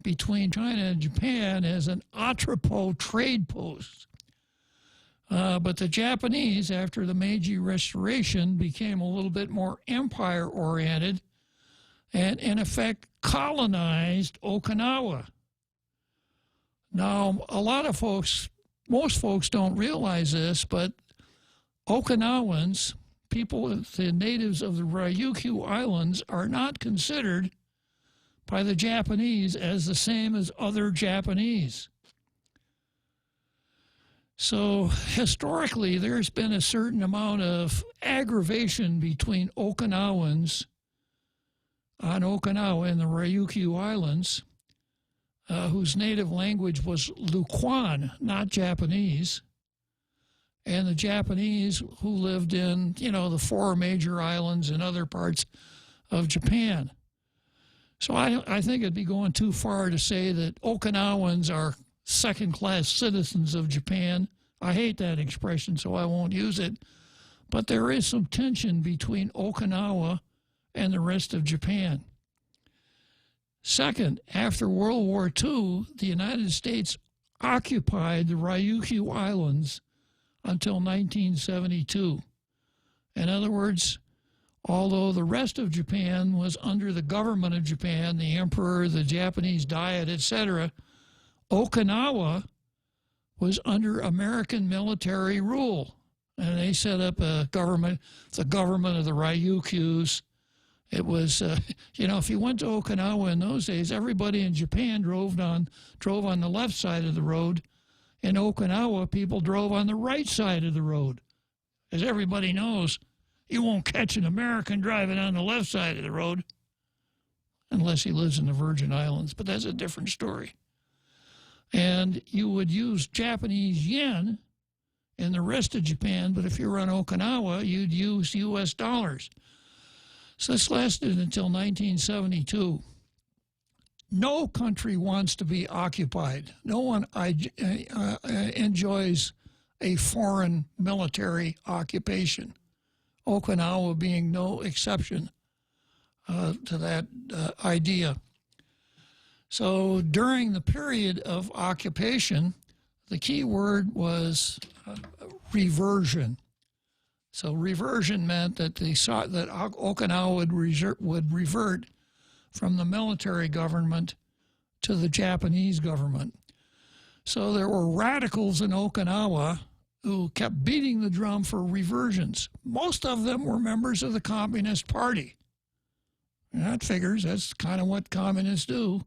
between China and Japan as an entrepot trade post. But the Japanese, after the Meiji Restoration, became a little bit more empire-oriented and, in effect, colonized Okinawa. Now, most folks don't realize this, but Okinawans, the natives of the Ryukyu Islands, are not considered by the Japanese as the same as other Japanese. So historically, there's been a certain amount of aggravation between Okinawans on Okinawa and the Ryukyu Islands, whose native language was Lukwan, not Japanese, and the Japanese who lived in, the 4 major islands and other parts of Japan. So I think it'd be going too far to say that Okinawans are second-class citizens of Japan. I hate that expression, so I won't use it. But there is some tension between Okinawa and the rest of Japan. Second, after World War II, the United States occupied the Ryukyu Islands until 1972. In other words, although the rest of Japan was under the government of Japan, the emperor, the Japanese diet, etc., Okinawa was under American military rule. And they set up a government, the government of the Ryukyus. It was, if you went to Okinawa in those days, everybody in Japan drove on the left side of the road. In Okinawa, people drove on the right side of the road. As everybody knows, you won't catch an American driving on the left side of the road unless he lives in the Virgin Islands, but that's a different story. And you would use Japanese yen in the rest of Japan, but if you were on Okinawa, you'd use U.S. dollars. So this lasted until 1972. No country wants to be occupied. No one enjoys a foreign military occupation, Okinawa being no exception to that idea. So during the period of occupation, the key word was reversion. So reversion meant that they saw that Okinawa would revert from the military government to the Japanese government. So there were radicals in Okinawa who kept beating the drum for reversions. Most of them were members of the Communist Party. And that figures, that's kind of what communists do.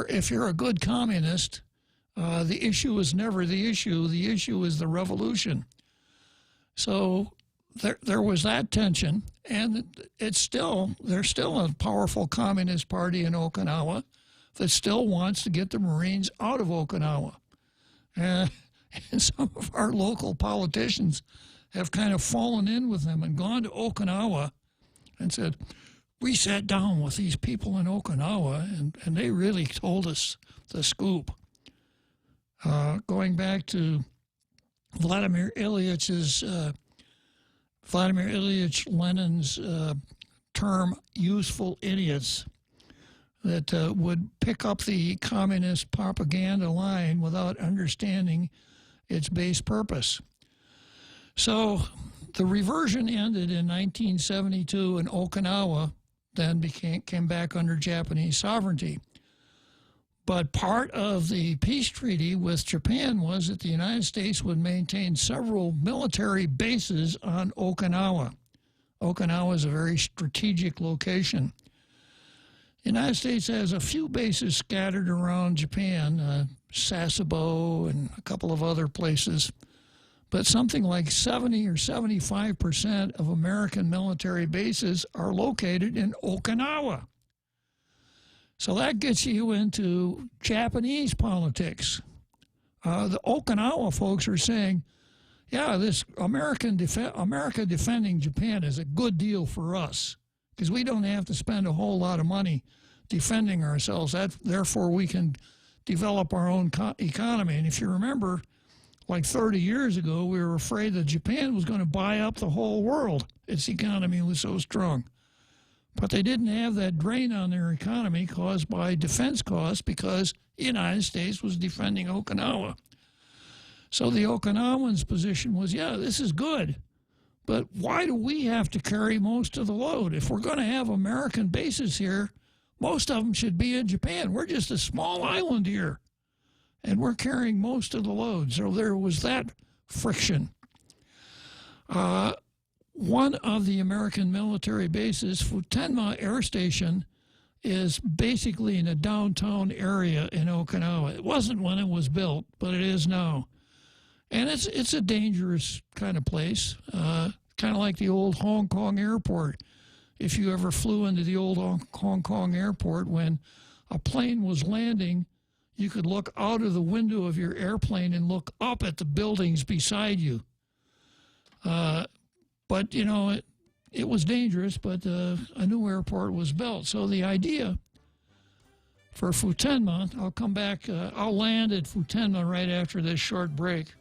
If you're a good communist, the issue is never the issue. The issue is the revolution. So there was that tension, and there's still a powerful communist party in Okinawa that still wants to get the Marines out of Okinawa. And some of our local politicians have kind of fallen in with them and gone to Okinawa and said, we sat down with these people in Okinawa, and they really told us the scoop. Going back to Vladimir Ilyich Lenin's term, useful idiots, that would pick up the communist propaganda line without understanding its base purpose. So the reversion ended in 1972, and Okinawa then came back under Japanese sovereignty. But part of the peace treaty with Japan was that the United States would maintain several military bases on Okinawa. Okinawa is a very strategic location. The United States has a few bases scattered around Japan, Sasebo and a couple of other places. But something like 70 or 75% of American military bases are located in Okinawa. So that gets you into Japanese politics. The Okinawa folks are saying, yeah, this America defending Japan is a good deal for us because we don't have to spend a whole lot of money defending ourselves. Therefore, we can develop our own economy. And if you remember, like 30 years ago, we were afraid that Japan was going to buy up the whole world. Its economy was so strong. But they didn't have that drain on their economy caused by defense costs because the United States was defending Okinawa. So the Okinawans' position was, yeah, this is good, but why do we have to carry most of the load? If we're going to have American bases here, most of them should be in Japan. We're just a small island here, and we're carrying most of the load. So there was that friction. one of the American military bases, Futenma Air Station, is basically in a downtown area in Okinawa. It wasn't when it was built, but it is now. And it's a dangerous kind of place, kind of like the old Hong Kong airport. If you ever flew into the old Hong Kong airport, when a plane was landing, you could look out of the window of your airplane and look up at the buildings beside you. But, you know, it was dangerous, but a new airport was built. So the idea for Futenma, I'll come back, I'll land at Futenma right after this short break.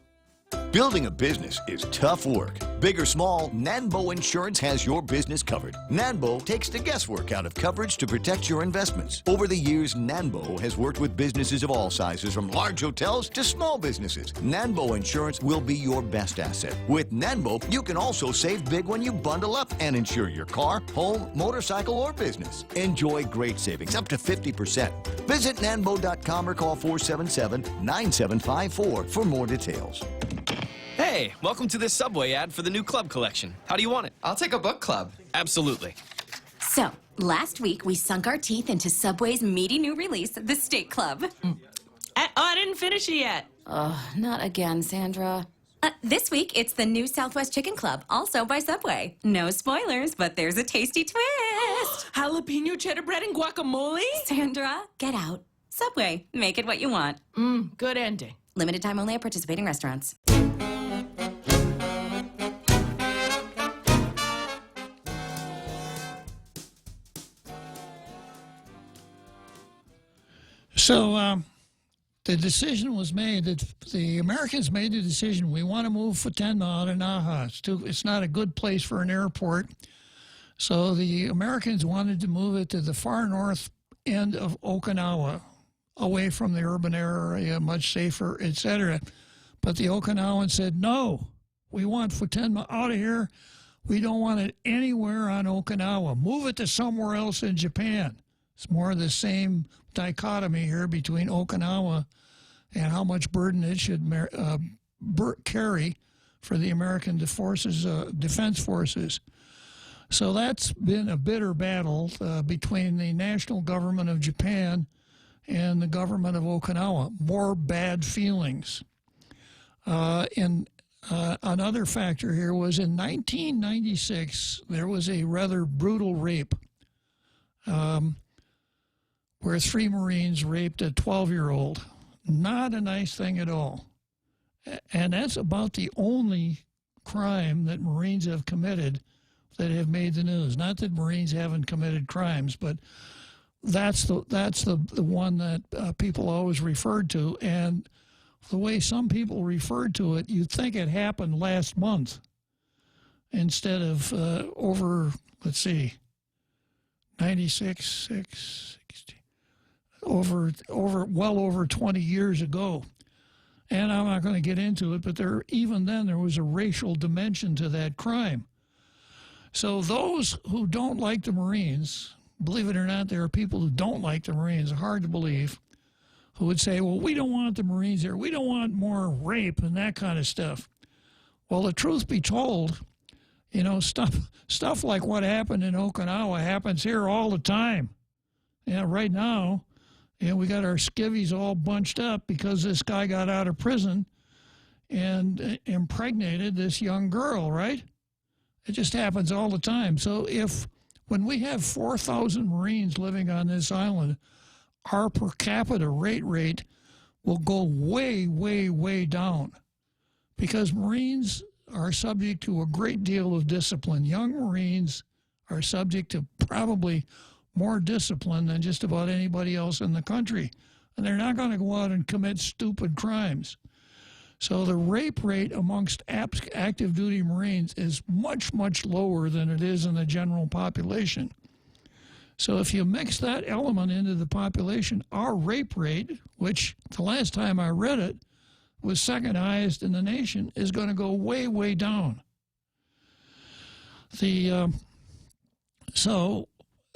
Building a business is tough work. Big or small, Nanbo Insurance has your business covered. Nanbo takes the guesswork out of coverage to protect your investments. Over the years, Nanbo has worked with businesses of all sizes, from large hotels to small businesses. Nanbo Insurance will be your best asset. With Nanbo, you can also save big when you bundle up and insure your car, home, motorcycle, or business. Enjoy great savings, up to 50%. Visit nanbo.com or call 477-9754 for more details. Hey, welcome to this Subway ad for the new club collection. How do you want it? I'll take a book club. Absolutely. So, last week we sunk our teeth into Subway's meaty new release, the Steak Club. I didn't finish it yet. Oh, not again, Sandra. This week, it's the new Southwest Chicken Club, also by Subway. No spoilers, but there's a tasty twist. Jalapeno cheddar bread and guacamole? Sandra, get out. Subway, make it what you want. Good ending. Limited time only at participating restaurants. So the decision was made that the Americans made the decision, we want to move Futenma out of Naha. It's not a good place for an airport. So the Americans wanted to move it to the far north end of Okinawa, away from the urban area, much safer, etc. But the Okinawans said, no, we want Futenma out of here. We don't want it anywhere on Okinawa. Move it to somewhere else in Japan. It's more of the same dichotomy here between Okinawa and how much burden it should carry for the American defense forces. So that's been a bitter battle between the national government of Japan and the government of Okinawa. More bad feelings. Another factor here was in 1996, there was a rather brutal rape where 3 Marines raped a 12-year-old. Not a nice thing at all. And that's about the only crime that Marines have committed that have made the news. Not that Marines haven't committed crimes, but that's the one that people always referred to. And the way some people referred to it, you'd think it happened last month instead of over, let's see, 96, 60, well over 20 years ago. And I'm not going to get into it, but even then there was a racial dimension to that crime. So those who don't like the Marines, believe it or not, there are people who don't like the Marines, hard to believe, who would say, well, we don't want the Marines here. We don't want more rape and that kind of stuff. Well, the truth be told, you know, stuff like what happened in Okinawa happens here all the time. Yeah, right now, you know, we got our skivvies all bunched up because this guy got out of prison and impregnated this young girl, right? It just happens all the time. So when we have 4,000 Marines living on this island, our per capita rate will go way, way, way down because Marines are subject to a great deal of discipline. Young Marines are subject to probably more discipline than just about anybody else in the country. And they're not going to go out and commit stupid crimes. So the rape rate amongst active duty Marines is much, much lower than it is in the general population. So if you mix that element into the population, our rape rate, which the last time I read it was second highest in the nation, is going to go way, way down. So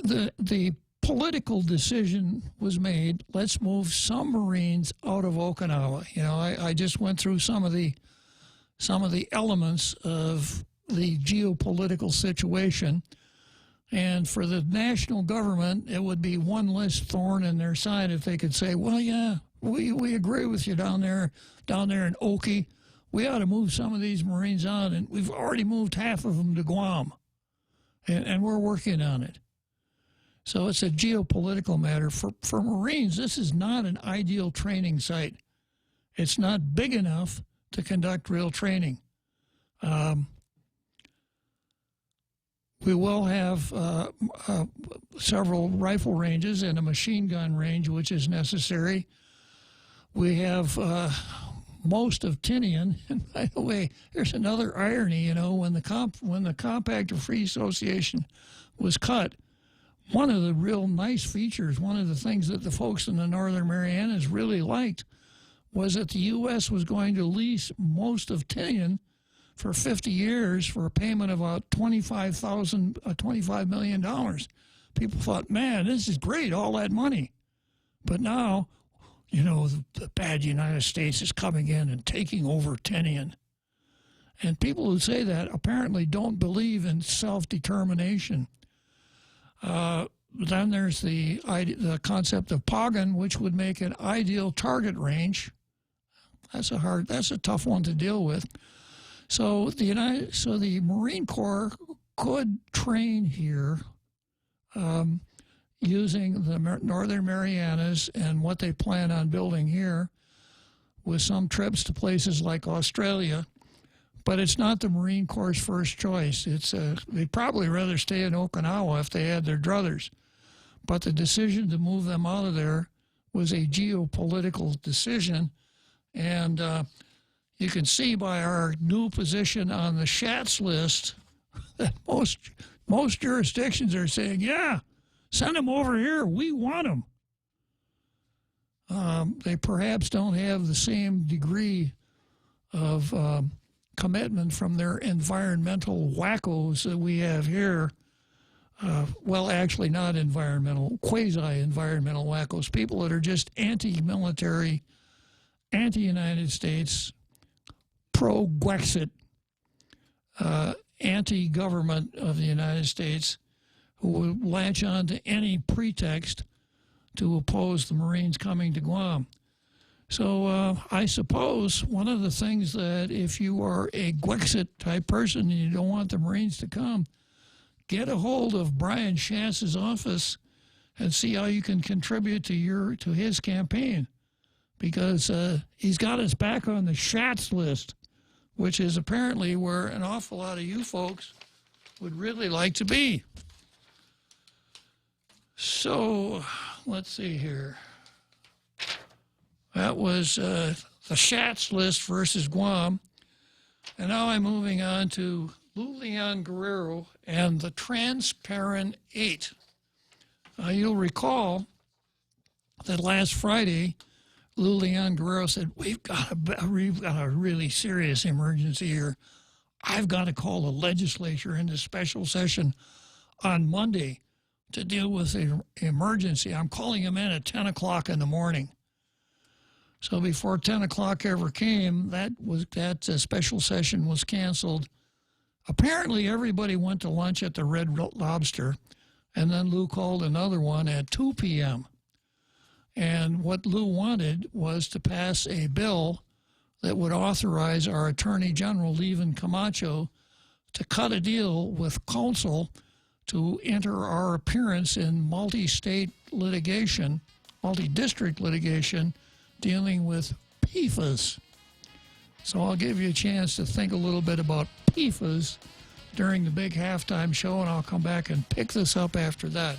the political decision was made, let's move some Marines out of Okinawa. You know, I just went through some of the elements of the geopolitical situation. And for the national government, it would be one less thorn in their side if they could say, well, yeah, we agree with you down there in Oki. We ought to move some of these Marines on, and we've already moved half of them to Guam, and we're working on it. So it's a geopolitical matter. For Marines, this is not an ideal training site. It's not big enough to conduct real training. We will have several rifle ranges and a machine gun range, which is necessary. We have most of Tinian. And by the way, there's another irony. You know, when the Compactor Free Association was cut, one of the real nice features, one of the things that the folks in the Northern Marianas really liked, was that the U.S. was going to lease most of Tinian for 50 years for a payment of about $25 million. People thought, man, this is great, all that money. But now, you know, the bad United States is coming in and taking over Tinian. And people who say that apparently don't believe in self-determination. Then there's the concept of Pagan, which would make an ideal target range. That's a tough one to deal with. So the Marine Corps could train here using the Northern Marianas and what they plan on building here, with some trips to places like Australia. But it's not the Marine Corps' first choice. They'd probably rather stay in Okinawa if they had their druthers. But the decision to move them out of there was a geopolitical decision. And you can see by our new position on the Schatz list that most jurisdictions are saying, yeah, send them over here. We want them. They perhaps don't have the same degree of commitment from their environmental wackos that we have here. Well, actually not environmental, quasi-environmental wackos, people that are just anti-military, anti-United States, pro-Brexit, anti-government of the United States, who will latch on to any pretext to oppose the Marines coming to Guam. So I suppose one of the things that if you are a Brexit-type person and you don't want the Marines to come, get a hold of Brian Schatz's office and see how you can contribute to his campaign, because he's got us back on the Schatz list, which is apparently where an awful lot of you folks would really like to be. So let's see here. That was the Schatz list versus Guam. And now I'm moving on to Lou Leon Guerrero and the Transparent 8. You'll recall that last Friday, Lou Leon Guerrero said, we've got a really serious emergency here. I've got to call the legislature into special session on Monday to deal with the emergency. I'm calling him in at 10 o'clock in the morning. So before 10 o'clock ever came, that special session was canceled. Apparently everybody went to lunch at the Red Lobster, and then Lou called another one at 2 p.m. And what Lou wanted was to pass a bill that would authorize our Attorney General, Levin Camacho, to cut a deal with counsel to enter our appearance in multi-state litigation, multi-district litigation, dealing with PFAS. So I'll give you a chance to think a little bit about PFAS during the big halftime show, and I'll come back and pick this up after that.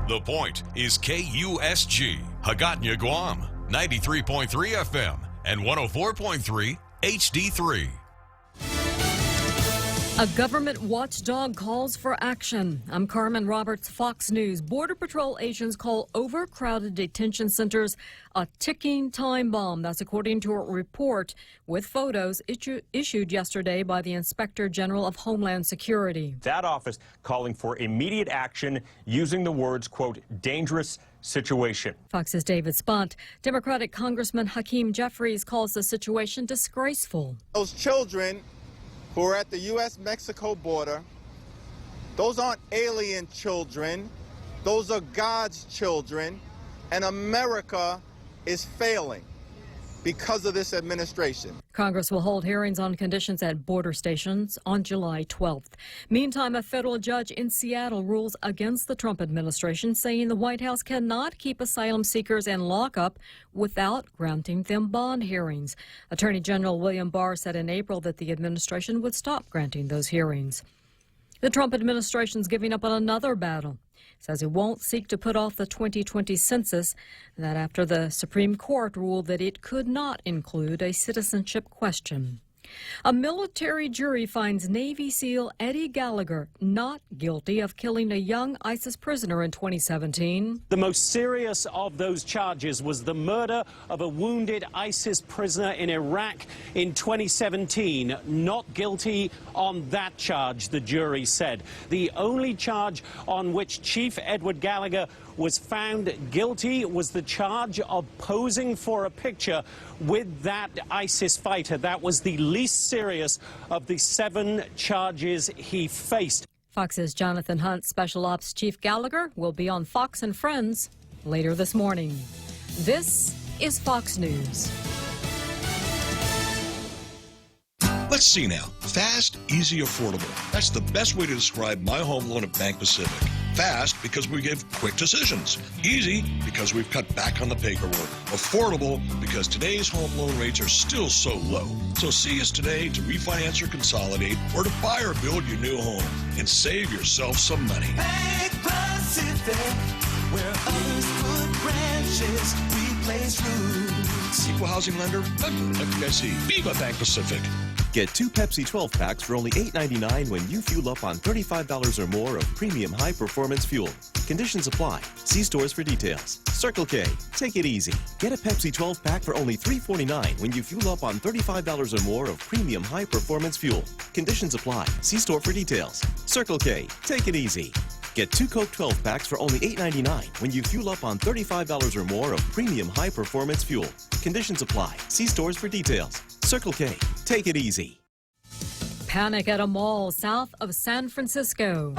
The Point is KUSG, Hagåtña, Guam, 93.3 FM and 104.3 HD3. A government watchdog calls for action. I'm Carmen Roberts, Fox News. Border Patrol agents call overcrowded detention centers a ticking time bomb. That's according to a report with photos issued yesterday by the Inspector General of Homeland Security. That office calling for immediate action using the words, quote, dangerous situation. Fox's David Spunt. Democratic Congressman Hakeem Jeffries calls the situation disgraceful. Those children who are at the U.S.-Mexico border, those aren't alien children. Those are God's children. And America is failing because of this administration. Congress will hold hearings on conditions at border stations on July 12th. Meantime, a federal judge in Seattle rules against the Trump administration, saying the White House cannot keep asylum seekers in lockup without granting them bond hearings. Attorney General William Barr said in April that the administration would stop granting those hearings. The Trump administration is giving up on another battle. Says it won't seek to put off the 2020 census, that after the Supreme Court ruled that it could not include a citizenship question. A military jury finds Navy SEAL Eddie Gallagher not guilty of killing a young ISIS prisoner in 2017. The most serious of those charges was the murder of a wounded ISIS prisoner in Iraq in 2017. Not guilty on that charge, the jury said. The only charge on which Chief Edward Gallagher was found guilty was the charge of posing for a picture with that ISIS fighter. That was the least serious of the 7 charges he faced. Fox's Jonathan Hunt. Special Ops Chief Gallagher will be on Fox and Friends later this morning. This is Fox News. Let's see now. Fast, easy, affordable. That's the best way to describe my home loan at Bank Pacific. Fast because we give quick decisions. Easy because we've cut back on the paperwork. Affordable because today's home loan rates are still so low. So see us today to refinance or consolidate or to buy or build your new home and save yourself some money. Bank Pacific, where others put branches, we place roots. Equal housing lender, FDIC. Viva Bank Pacific. Get 2 Pepsi 12 packs for only $8.99 when you fuel up on $35 or more of premium high-performance fuel. Conditions apply. See stores for details. Circle K. Take it easy. Get a Pepsi 12 pack for only $3.49 when you fuel up on $35 or more of premium high-performance fuel. Conditions apply. See store for details. Circle K. Take it easy. Get 2 Coke 12 packs for only $8.99 when you fuel up on $35 or more of premium high-performance fuel. Conditions apply. See stores for details. Circle K. Take it easy. Panic at a mall south of San Francisco.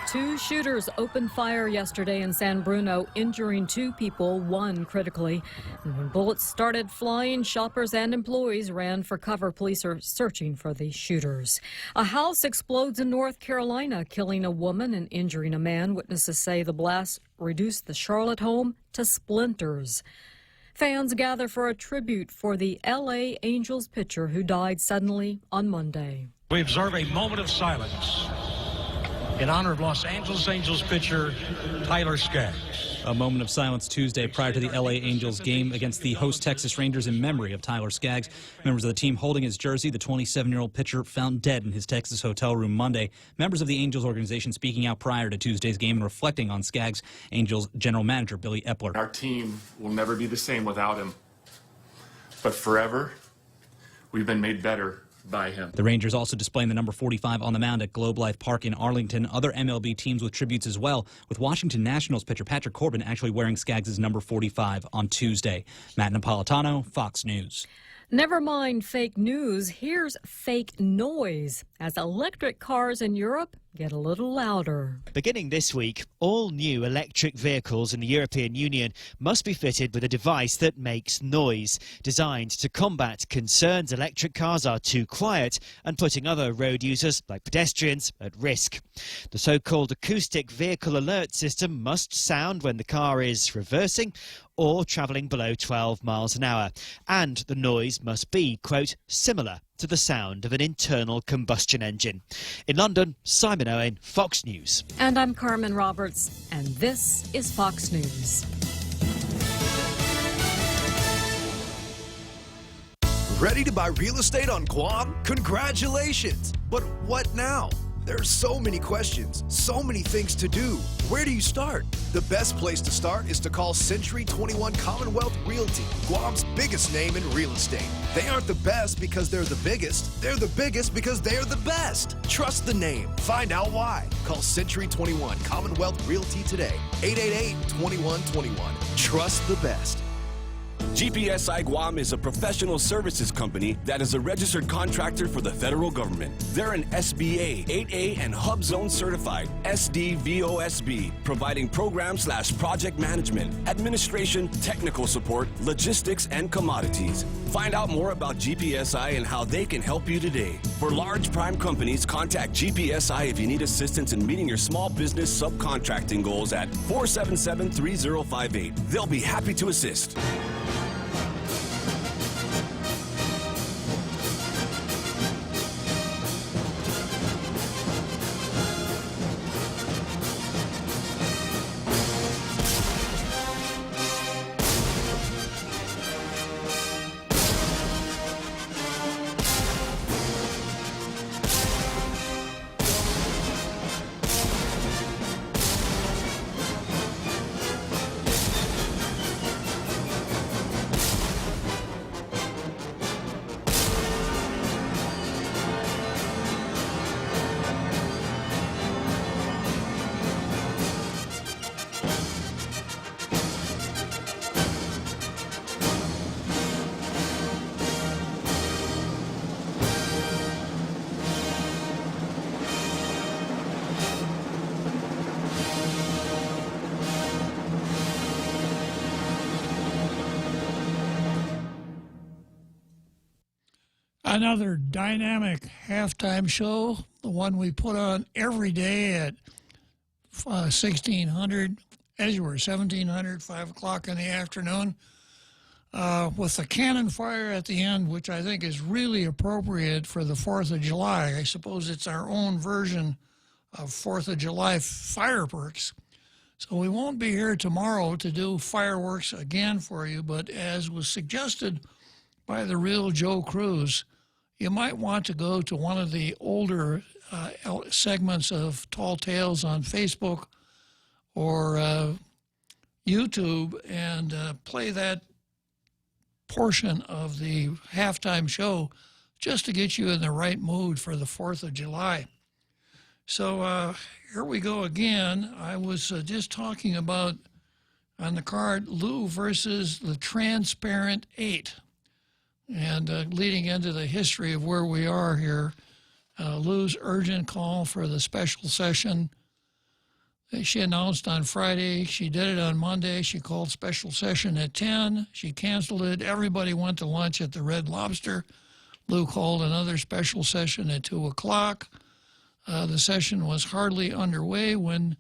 2 shooters opened fire yesterday in San Bruno, injuring 2 people, 1 critically. And when bullets started flying, shoppers and employees ran for cover. Police are searching for the shooters. A house explodes in North Carolina, killing a woman and injuring a man. Witnesses say the blast reduced the Charlotte home to splinters. Fans gather for a tribute for the L.A. Angels pitcher who died suddenly on Monday. We observe a moment of silence in honor of Los Angeles Angels pitcher Tyler Skaggs. A moment of silence Tuesday prior to the LA Angels game against the host Texas Rangers in memory of Tyler Skaggs. Members of the team holding his jersey, the 27-year-old pitcher found dead in his Texas hotel room Monday. Members of the Angels organization speaking out prior to Tuesday's game and reflecting on Skaggs. Angels general manager Billy Epler. Our team will never be the same without him. But forever, we've been made better by him. The Rangers also displaying the number 45 on the mound at Globe Life Park in Arlington. Other MLB teams with tributes as well, with Washington Nationals pitcher Patrick Corbin actually wearing Skaggs' number 45 on Tuesday. Matt Napolitano, Fox News. Never mind fake news, here's fake noise as electric cars in Europe get a little louder. Beginning this week, all new electric vehicles in the European Union must be fitted with a device that makes noise, designed to combat concerns electric cars are too quiet and putting other road users, like pedestrians, at risk. The so-called acoustic vehicle alert system must sound when the car is reversing or travelling below 12 miles an hour, and the noise must be, quote, similar to the sound of an internal combustion engine. In London, Simon Owen, Fox News. And I'm Carmen Roberts, and this is Fox News. Ready to buy real estate on Guam? Congratulations! But what now? There's so many questions, so many things to do. Where do you start? The best place to start is to call Century 21 Commonwealth Realty, Guam's biggest name in real estate. They aren't the best because they're the biggest. They're the biggest because they're the best. Trust the name. Find out why. Call Century 21 Commonwealth Realty today. 888-2121. Trust the best. GPSI Guam is a professional services company that is a registered contractor for the federal government. They're an SBA, 8A, and Hub Zone certified SDVOSB, providing program/project management, administration, technical support, logistics, and commodities. Find out more about GPSI and how they can help you today. For large prime companies, contact GPSI if you need assistance in meeting your small business subcontracting goals at 477-3058. They'll be happy to assist. Another dynamic halftime show, the one we put on every day at 1600, as you were, 1700, 5 o'clock in the afternoon, with the cannon fire at the end, which I think is really appropriate for the 4th of July. I suppose it's our own version of 4th of July fireworks. So we won't be here tomorrow to do fireworks again for you, but as was suggested by the real Joe Cruz, you might want to go to one of the older segments of Tall Tales on Facebook or YouTube and play that portion of the halftime show just to get you in the right mood for the 4th of July. So here we go again. I was just talking about on the card Lou versus the Transparent 8. And leading into the history of where we are here, Lou's urgent call for the special session. She announced on Friday. She did it on Monday. She called special session at 10. She canceled it. Everybody went to lunch at the Red Lobster. Lou called another special session at 2 o'clock. The session was hardly underway when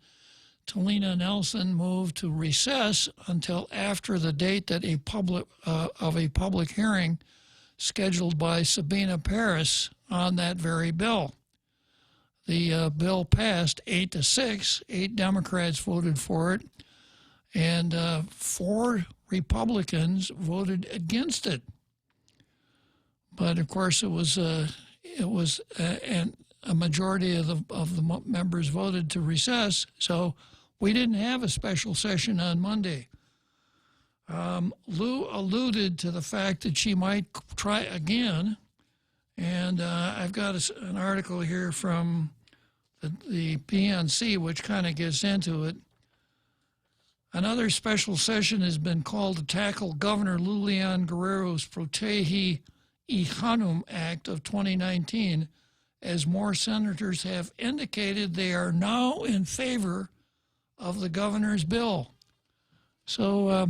Talina Nelson moved to recess until after the date that a public hearing scheduled by Sabina Paris on that very bill. The bill passed 8-6. 8 Democrats voted for it, and 4 Republicans voted against it. But of course, it was a majority of the members voted to recess, so we didn't have a special session on Monday. Lou alluded to the fact that she might try again, and I've got an article here from the PNC which kind of gets into it. Another special session has been called to tackle Governor Lulian Guerrero's Protege Ihanum Act of 2019, as more senators have indicated they are now in favor of the governor's bill. So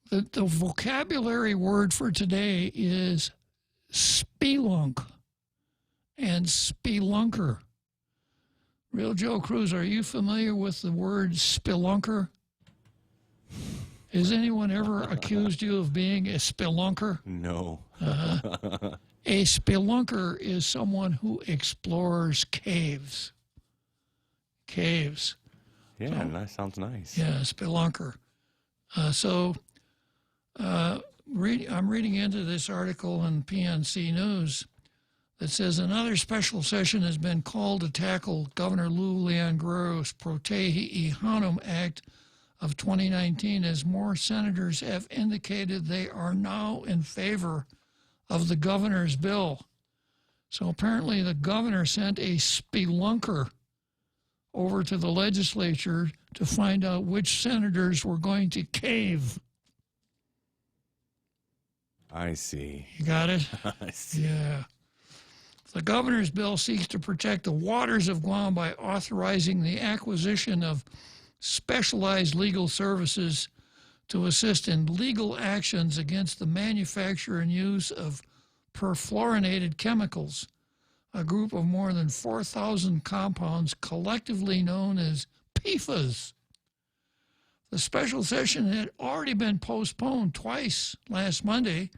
the vocabulary word for today is spelunk and spelunker. Real Joe Cruz, are you familiar with the word spelunker? Has anyone ever accused you of being a spelunker? No. A spelunker is someone who explores caves. Caves. Yeah, that sounds nice. Yeah, spelunker. I'm reading into this article in PNC News that says another special session has been called to tackle Governor Lou Leon Guerrero's Proteji Hanum Act of 2019 as more senators have indicated they are now in favor of the governor's bill. So apparently the governor sent a spelunker over to the legislature to find out which senators were going to cave. I see. You got it? I see. Yeah. The governor's bill seeks to protect the waters of Guam by authorizing the acquisition of specialized legal services to assist in legal actions against the manufacture and use of perfluorinated chemicals, a group of more than 4,000 compounds collectively known as PFAS. The special session had already been postponed twice last Monday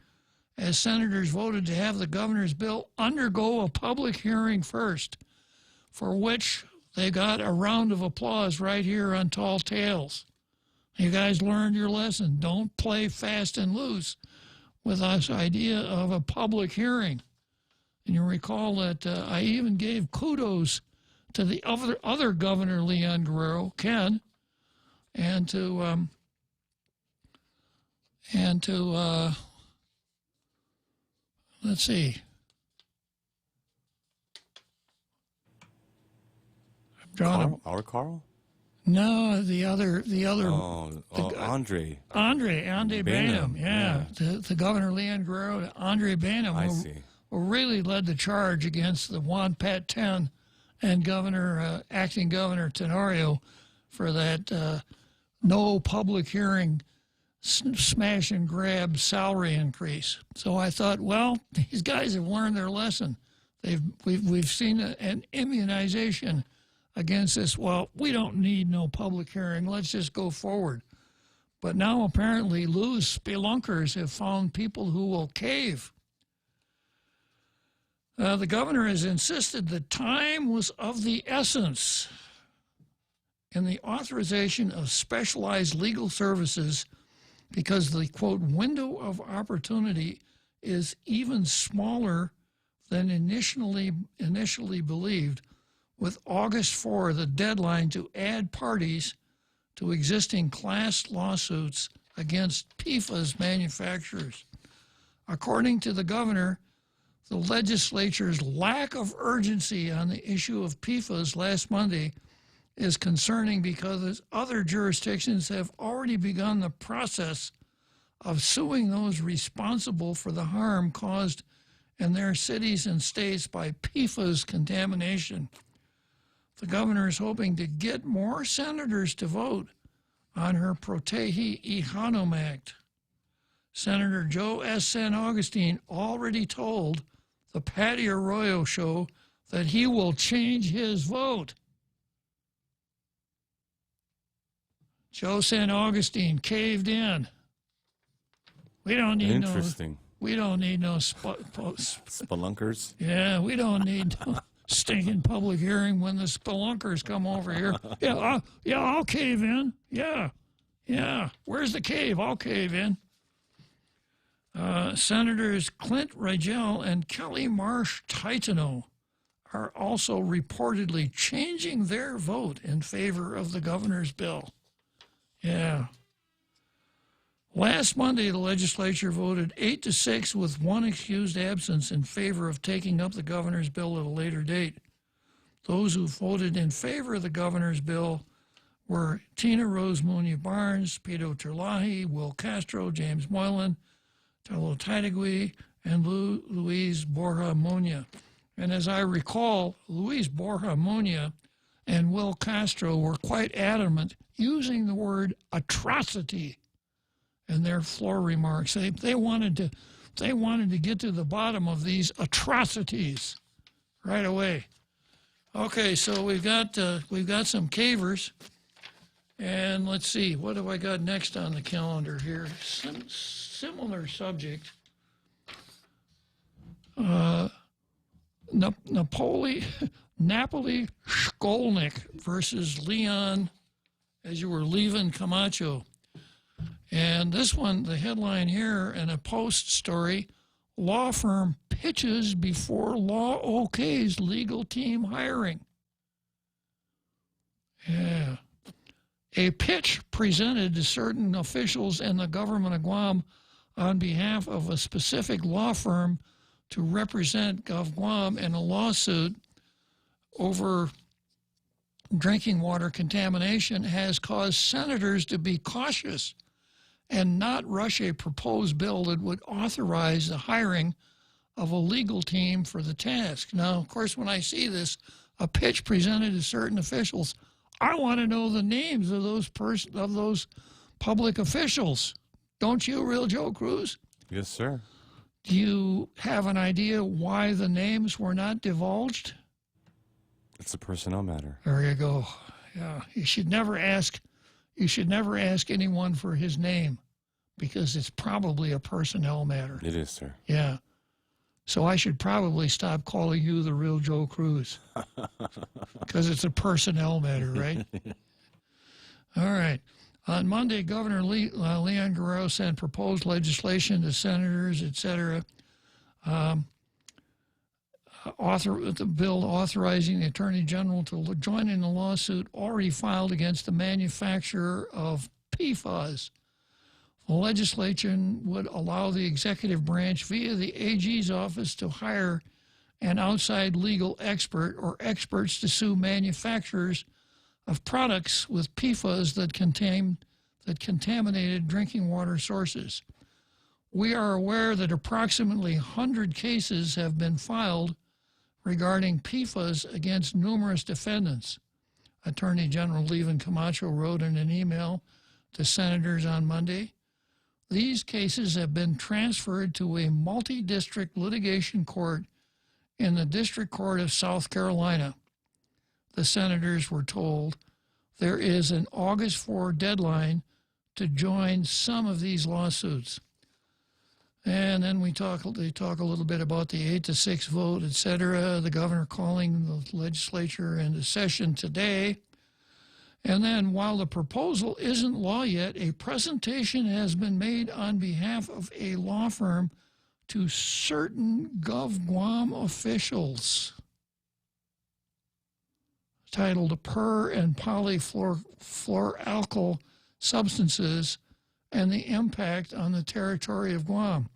as senators voted to have the governor's bill undergo a public hearing first, for which they got a round of applause right here on Tall Tales. You guys learned your lesson. Don't play fast and loose with this idea of a public hearing. And you recall that I even gave kudos to the other Governor Leon Guerrero, Ken, and to let's see. Carl? Our Carl? No, the other. Andre. Andre Bainum, yeah. The Governor Leon Guerrero, Andre Bainum, who really led the charge against the Juan Pat 10 and acting Governor Tenorio for that no public hearing smash and grab salary increase. So I thought, well, these guys have learned their lesson. We've seen an immunization against this. Well, we don't need no public hearing. Let's just go forward. But now apparently Lou's spelunkers have found people who will cave. The governor has insisted that time was of the essence in the authorization of specialized legal services because the, quote, window of opportunity is even smaller than initially believed, with August 4 the deadline to add parties to existing class lawsuits against PFAS manufacturers. According to the governor, the legislature's lack of urgency on the issue of PFAS last Monday is concerning because other jurisdictions have already begun the process of suing those responsible for the harm caused in their cities and states by PFAS contamination. The governor is hoping to get more senators to vote on her Proteji Hanum Act. Senator Joe S. San Augustine already told the Patty Arroyo show that he will change his vote. Joe San Augustine caved in. We don't need spelunkers. Yeah, we don't need no stinking public hearing when the spelunkers come over here. I'll cave in. Yeah. Where's the cave? I'll cave in. Senators Clint Rigel and Kelly Marsh Titano are also reportedly changing their vote in favor of the governor's bill. Yeah. Last Monday, the legislature voted 8-6 with one excused absence in favor of taking up the governor's bill at a later date. Those who voted in favor of the governor's bill were Tina Rose Munia Barnes, Pito Terlahi, Will Castro, James Moylan, Telo Taitagui, and Luis Borja Munia. And as I recall, Luis Borja Munia and Will Castro were quite adamant using the word atrocity in their floor remarks. They wanted to get to the bottom of these atrocities right away. Okay, so we've got some cavers, and let's see, what have I got next on the calendar here? Similar subject. Napoli Shkolnik versus Leon as you were leaving Camacho. And this one, the headline here in a Post story, law firm pitches before law okays legal team hiring. Yeah. A pitch presented to certain officials in the government of Guam on behalf of a specific law firm to represent Gov Guam in a lawsuit over drinking water contamination has caused senators to be cautious and not rush a proposed bill that would authorize the hiring of a legal team for the task. Now, of course, when I see this, a pitch presented to certain officials, I want to know the names of those public officials. Don't you, Real Joe Cruz? Yes, sir. Do you have an idea why the names were not divulged? It's a personnel matter. There you go. Yeah, you should never ask anyone for his name because it's probably a personnel matter. It is, sir. Yeah. So I should probably stop calling you the Real Joe Cruz because it's a personnel matter, right? All right. On Monday, Governor Leon Guerrero sent proposed legislation to senators, etc. The bill authorizing the Attorney General to join in the lawsuit already filed against the manufacturer of PFAS. The legislation would allow the executive branch via the AG's office to hire an outside legal expert or experts to sue manufacturers of products with PFAS that contaminated drinking water sources. We are aware that approximately 100 cases have been filed regarding PFAS against numerous defendants. Attorney General Levan Camacho wrote in an email to senators on Monday. These cases have been transferred to a multi-district litigation court in the District Court of South Carolina. The senators were told there is an August 4 deadline to join some of these lawsuits. And then they talk a little bit about the 8-6 vote, etc. The governor calling the legislature into session today. And then while the proposal isn't law yet, a presentation has been made on behalf of a law firm to certain Gov Guam officials titled Per and Polyfluoroalkyl Substances and the Impact on the Territory of Guam.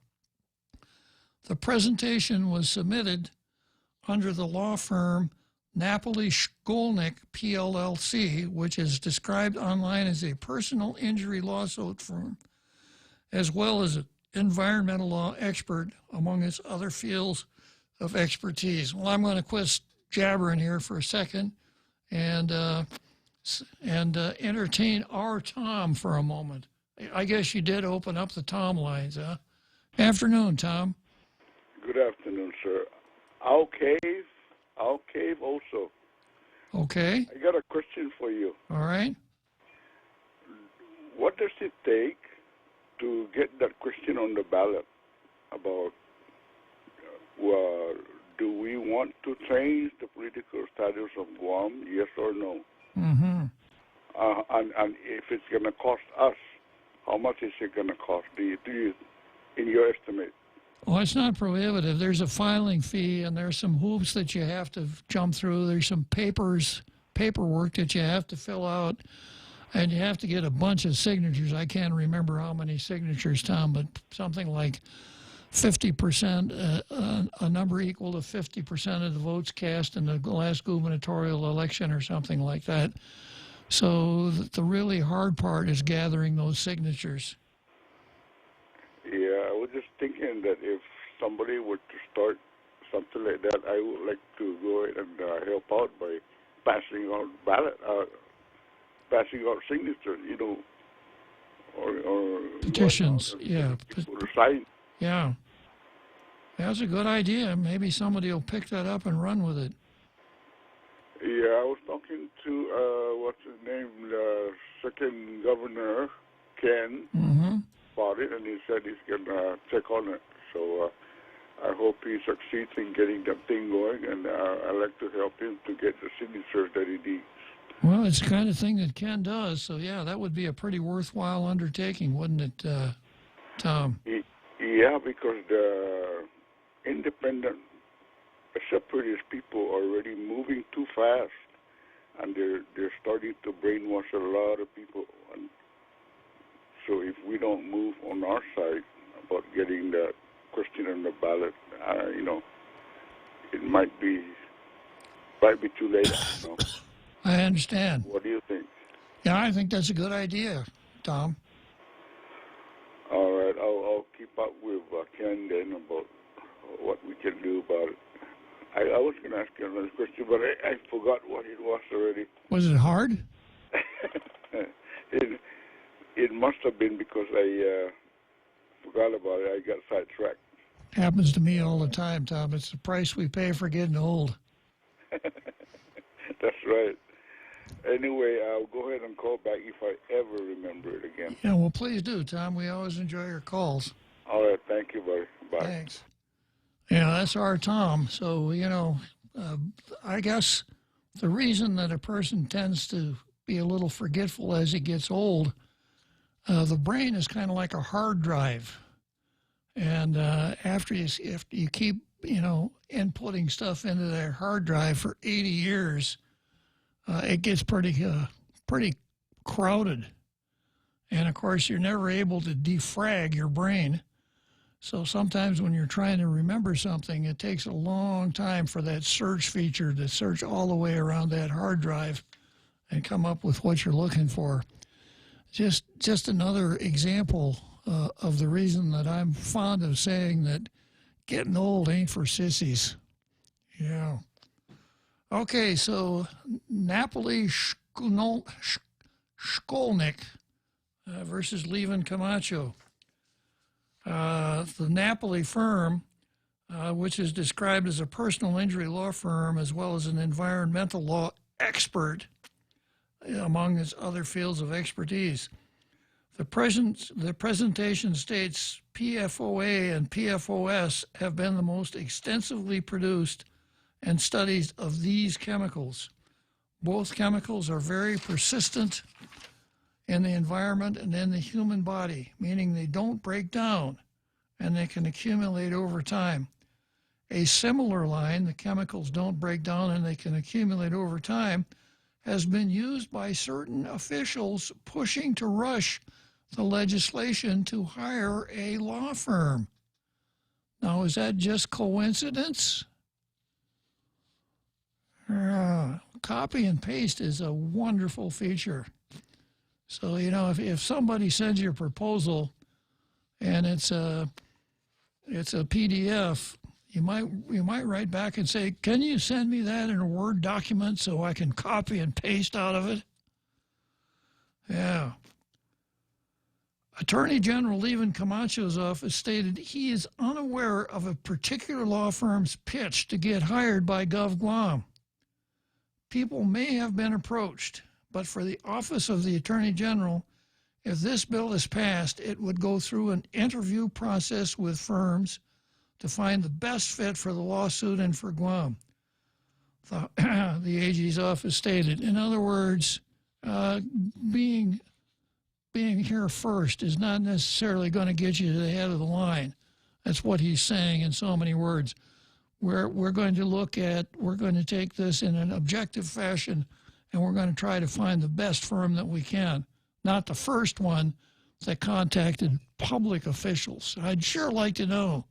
The presentation was submitted under the law firm Napoli Shkolnik PLLC, which is described online as a personal injury lawsuit firm, as well as an environmental law expert, among its other fields of expertise. Well, I'm going to quit jabbering here for a second and entertain our Tom for a moment. I guess you did open up the Tom lines, huh? Afternoon, Tom. Good afternoon, sir. I'll cave also. Okay. I got a question for you. All right. What does it take to get that question on the ballot about do we want to change the political status of Guam, yes or no? Mm-hmm. And if it's going to cost us, how much is it going to cost? Do you, in your estimate? Well, it's not prohibitive. There's a filing fee, and there's some hoops that you have to jump through. There's some paperwork that you have to fill out, and you have to get a bunch of signatures. I can't remember how many signatures, Tom, but something like 50%, a number equal to 50% of the votes cast in the last gubernatorial election or something like that. So the really hard part is gathering those signatures. Yeah, I was just thinking that if somebody were to start something like that, I would like to go ahead and help out by passing out signatures, or petitions. Yeah. Or sign. Yeah. That's a good idea. Maybe somebody will pick that up and run with it. Yeah, I was talking to, what's his name, the second governor, Ken, about it, and he said he's going to check on it. So I hope he succeeds in getting that thing going, and I'd like to help him to get the signatures that he needs. Well, it's the kind of thing that Ken does, so yeah, that would be a pretty worthwhile undertaking, wouldn't it, Tom? Yeah, because the independent separatist people are already moving too fast, and they're starting to brainwash a lot of people. And so if we don't move on our side about getting that question on the ballot, it might be too late. I understand. What do you think? Yeah, I think that's a good idea, Tom. All right, I'll keep up with Ken then about what we can do about it. I was going to ask you another question, but I forgot what it was already. Was it hard? It must have been because I forgot about it. I got sidetracked. Happens to me all the time, Tom. It's the price we pay for getting old. That's right. Anyway, I'll go ahead and call back if I ever remember it again. Yeah, well, please do, Tom. We always enjoy your calls. All right, thank you, buddy. Bye. Thanks. Yeah, that's our Tom. So, I guess the reason that a person tends to be a little forgetful as he gets old, the brain is kind of like a hard drive. And after you keep, inputting stuff into that hard drive for 80 years, it gets pretty crowded. And, of course, you're never able to defrag your brain. So sometimes when you're trying to remember something, it takes a long time for that search feature to search all the way around that hard drive and come up with what you're looking for. Just another example of the reason that I'm fond of saying that getting old ain't for sissies. Yeah. Okay, so Napoli Shkolnik versus Levin Camacho. The Napoli firm, which is described as a personal injury law firm as well as an environmental law expert, among its other fields of expertise. The presentation states PFOA and PFOS have been the most extensively produced and studies of these chemicals. Both chemicals are very persistent in the environment and in the human body, meaning they don't break down and they can accumulate over time. A similar line, the chemicals don't break down and they can accumulate over time, has been used by certain officials pushing to rush the legislation to hire a law firm. Now, is that just coincidence? Copy and paste is a wonderful feature. So, if somebody sends you a proposal and it's a PDF, you might write back and say, can you send me that in a Word document so I can copy and paste out of it? Yeah. Attorney General Levin Camacho's office stated he is unaware of a particular law firm's pitch to get hired by GovGuam. People may have been approached, but for the office of the Attorney General, if this bill is passed, it would go through an interview process with firms to find the best fit for the lawsuit and for Guam. The AG's office stated. In other words, being here first is not necessarily going to get you to the head of the line. That's what he's saying in so many words. We're going to take this in an objective fashion, and we're going to try to find the best firm that we can, not the first one that contacted public officials. I'd sure like to know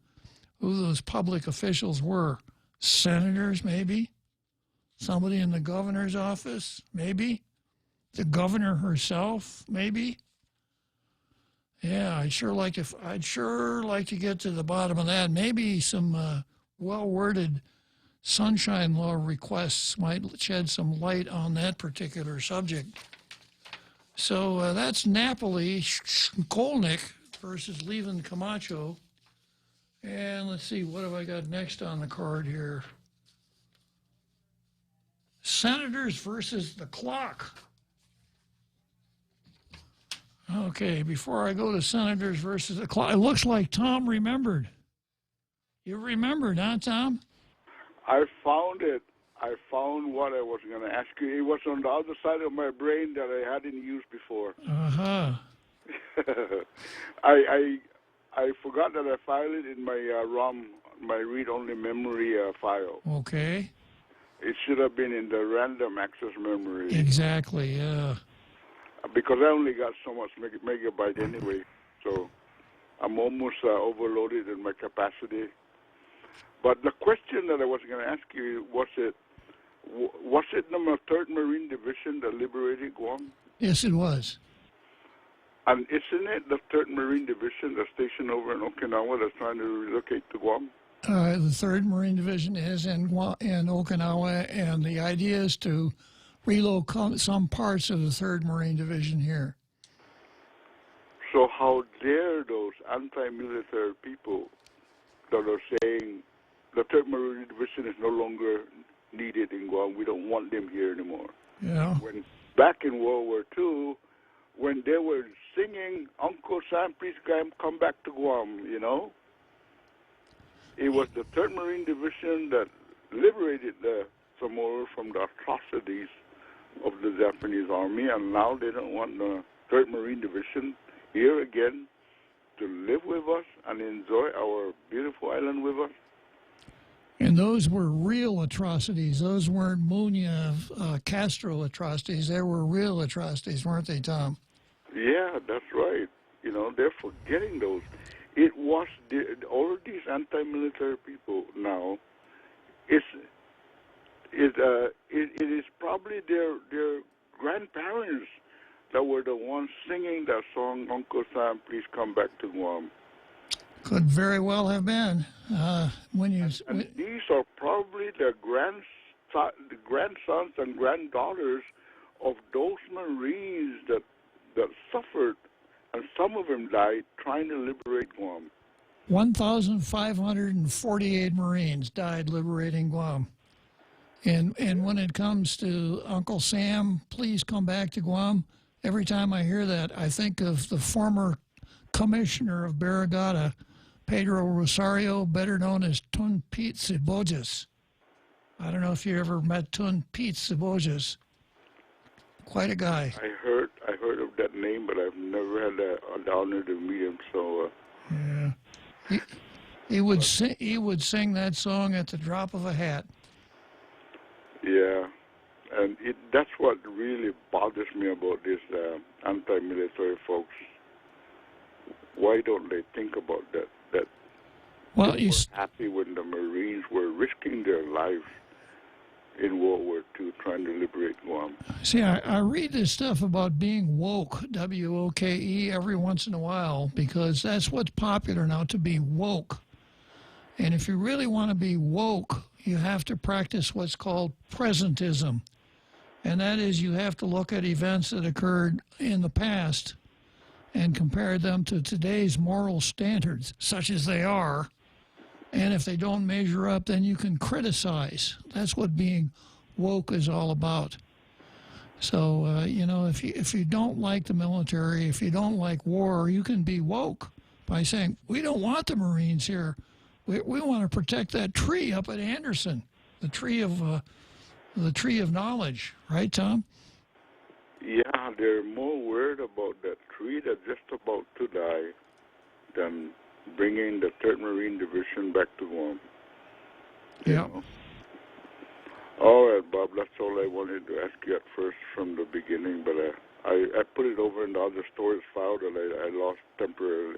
who those public officials were. Senators, maybe? Somebody in the governor's office, maybe? The governor herself, maybe? Yeah, I'd sure like to get to the bottom of that. Maybe some well-worded sunshine law requests might shed some light on that particular subject. So that's Napoli Shkolnik versus Levin Camacho. And let's see, what have I got next on the card here? Senators versus the clock. Okay, before I go to Senators versus the clock, it looks like Tom remembered. You remembered, huh, Tom? I found it. I found what I was going to ask you. It was on the other side of my brain that I hadn't used before. Uh-huh. I forgot that I filed it in my ROM, my read-only memory file. Okay. It should have been in the random access memory. Exactly, yeah. Because I only got so much megabyte anyway, so I'm almost overloaded in my capacity. But the question that I was going to ask you, was it the 3rd Marine Division that liberated Guam? Yes, it was. And isn't it the 3rd Marine Division that's stationed over in Okinawa that's trying to relocate to Guam? The 3rd Marine Division is in Okinawa, and the idea is to relocate some parts of the 3rd Marine Division here. So how dare those anti-military people that are saying the 3rd Marine Division is no longer needed in Guam, we don't want them here anymore. Yeah. When back in World War II, when they were singing, Uncle Sam, please come back to Guam, you know? It was the 3rd Marine Division that liberated the Samoa from the atrocities of the Japanese army, and now they don't want the 3rd Marine Division here again to live with us and enjoy our beautiful island with us. And those were real atrocities. Those weren't Munya Castro atrocities. They were real atrocities, weren't they, Tom? Yeah, that's right. You know, they're forgetting those. It was all of these anti-military people now. It is probably their grandparents that were the ones singing that song, Uncle Sam, please come back to Guam. Could very well have been. And these are probably the grandsons and granddaughters of those Marines that suffered, and some of them died trying to liberate Guam. 1,548 Marines died liberating Guam. And when it comes to Uncle Sam, please come back to Guam, every time I hear that, I think of the former commissioner of Barrigada, Pedro Rosario, better known as Tun Pete Cebollas. I don't know if you ever met Tun Pete Cebollas. Quite a guy. I heard of that name, but I've never had the honor to meet him. So yeah, he would sing that song at the drop of a hat. Yeah, and that's what really bothers me about this anti-military folks. Why don't they think about that? Well, they were happy when the Marines were risking their lives in World War II trying to liberate Guam. See, I read this stuff about being woke, W-O-K-E, every once in a while, because that's what's popular now, to be woke. And if you really want to be woke, you have to practice what's called presentism. And that is, you have to look at events that occurred in the past and compare them to today's moral standards, such as they are. And if they don't measure up, then you can criticize. That's what being woke is all about. So, you know, if you don't like the military, if you don't like war, you can be woke by saying, we don't want the Marines here. We want to protect that tree up at Anderson, the tree of knowledge. Right, Tom? Yeah, they're more worried about that tree that's just about to die than bringing the 3rd Marine Division back to Guam. Yeah. All right, Bob, that's all I wanted to ask you at first from the beginning, but I put it over in the other storage file that I lost temporarily.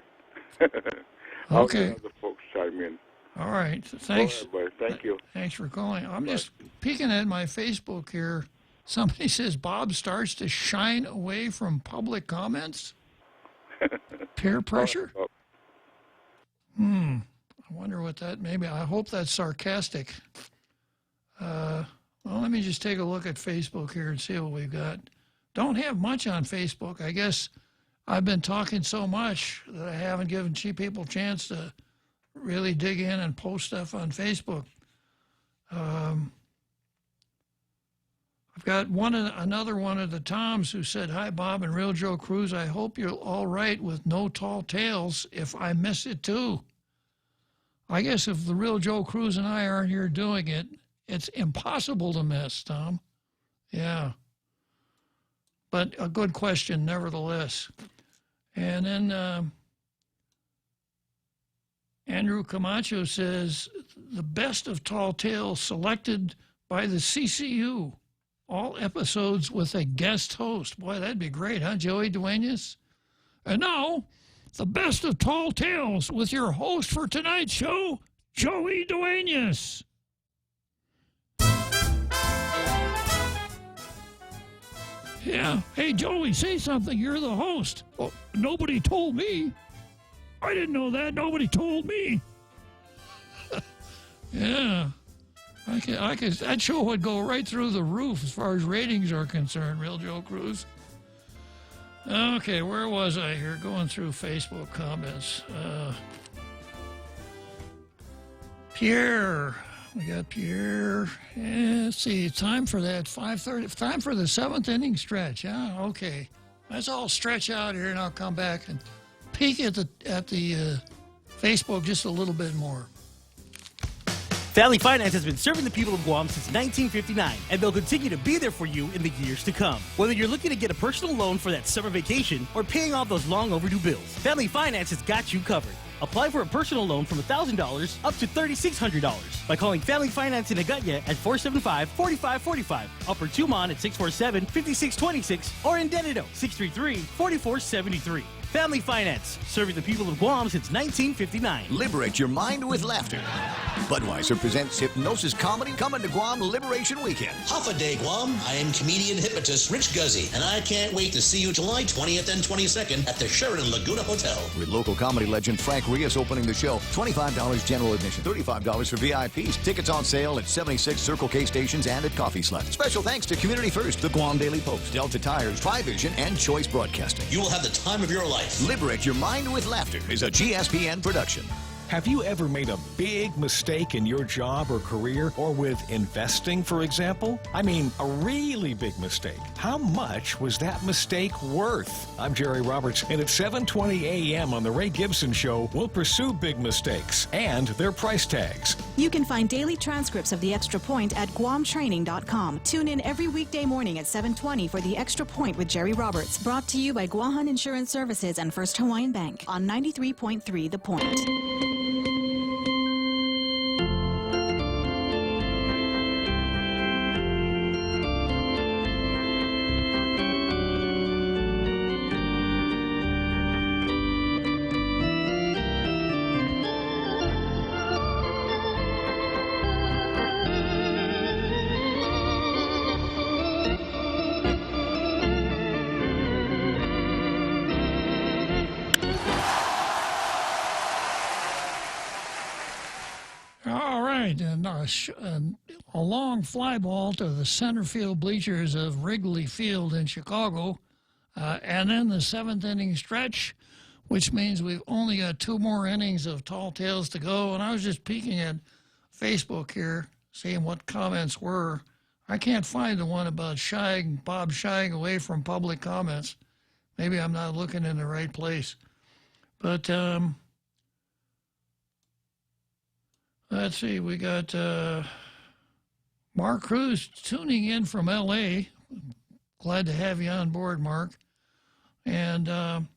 Okay. I'll let other folks chime in. All right. Thanks. All right, bye. Thank you. Thanks for calling. I'm just peeking at my Facebook here. Somebody says Bob starts to shine away from public comments. Peer pressure? I wonder what that, maybe, I hope that's sarcastic. Well, let me just take a look at Facebook here and see what we've got. Don't have much on Facebook. I guess I've been talking so much that I haven't given people a chance to really dig in and post stuff on Facebook. I've got another one of the Toms who said, "Hi, Bob and Real Joe Cruz. I hope you're all right with no tall tales if I miss it too. I guess if the real Joe Cruz and I aren't here doing it, it's impossible to miss, Tom. Yeah. But a good question, nevertheless. And then Andrew Camacho says, the best of Tall Tales selected by the CCU. All episodes with a guest host. Boy, that'd be great, huh, Joey Duenas? And now, the best of Tall Tales with your host for tonight's show, Joey Duenas. Yeah. Hey, Joey, say something. You're the host. Oh, nobody told me. I didn't know that. Nobody told me. Yeah. That show would go right through the roof as far as ratings are concerned, Real Joe Cruz. Okay, where was I here? Going through Facebook comments. Pierre. We got Pierre. Yeah, let's see. Time for that 5:30. Time for the 7th inning stretch. Yeah, okay. Let's all stretch out here, and I'll come back and peek at the Facebook just a little bit more. Family Finance has been serving the people of Guam since 1959, and they'll continue to be there for you in the years to come. Whether you're looking to get a personal loan for that summer vacation or paying off those long overdue bills, Family Finance has got you covered. Apply for a personal loan from $1,000 up to $3,600 by calling Family Finance in Agutya at 475-4545, Upper Tumon at 647-5626, or in Dededo, 633-4473. Family Finance, serving the people of Guam since 1959. Liberate your mind with laughter. Budweiser presents Hypnosis Comedy coming to Guam Liberation Weekend. Half a day, Guam. I am comedian hypnotist Rich Guzzi, and I can't wait to see you July 20th and 22nd at the Sheraton Laguna Hotel. With local comedy legend Frank Rios opening the show, $25 general admission, $35 for VIPs. Tickets on sale at 76 Circle K stations and at Coffee Slut. Special thanks to Community First, the Guam Daily Post, Delta Tires, Tri-Vision, and Choice Broadcasting. You will have the time of your life. Liberate Your Mind with Laughter is a GSPN production. Have you ever made a big mistake in your job or career, or with investing, for example? I mean, a really big mistake. How much was that mistake worth? I'm Jerry Roberts, and at 7:20 a.m. on The Ray Gibson Show, we'll pursue big mistakes and their price tags. You can find daily transcripts of The Extra Point at guamtraining.com. Tune in every weekday morning at 7:20 for The Extra Point with Jerry Roberts, brought to you by Guahan Insurance Services and First Hawaiian Bank on 93.3 The Point. And a long fly ball to the center field bleachers of Wrigley Field in Chicago, and then the 7th inning stretch, which means we've only got 2 more innings of Tall Tales to go. And I was just peeking at Facebook here, seeing what comments were. I can't find the one about Bob shying away from public comments. Maybe I'm not looking in the right place. But let's see, we got Mark Cruz tuning in from L.A. Glad to have you on board, Mark. And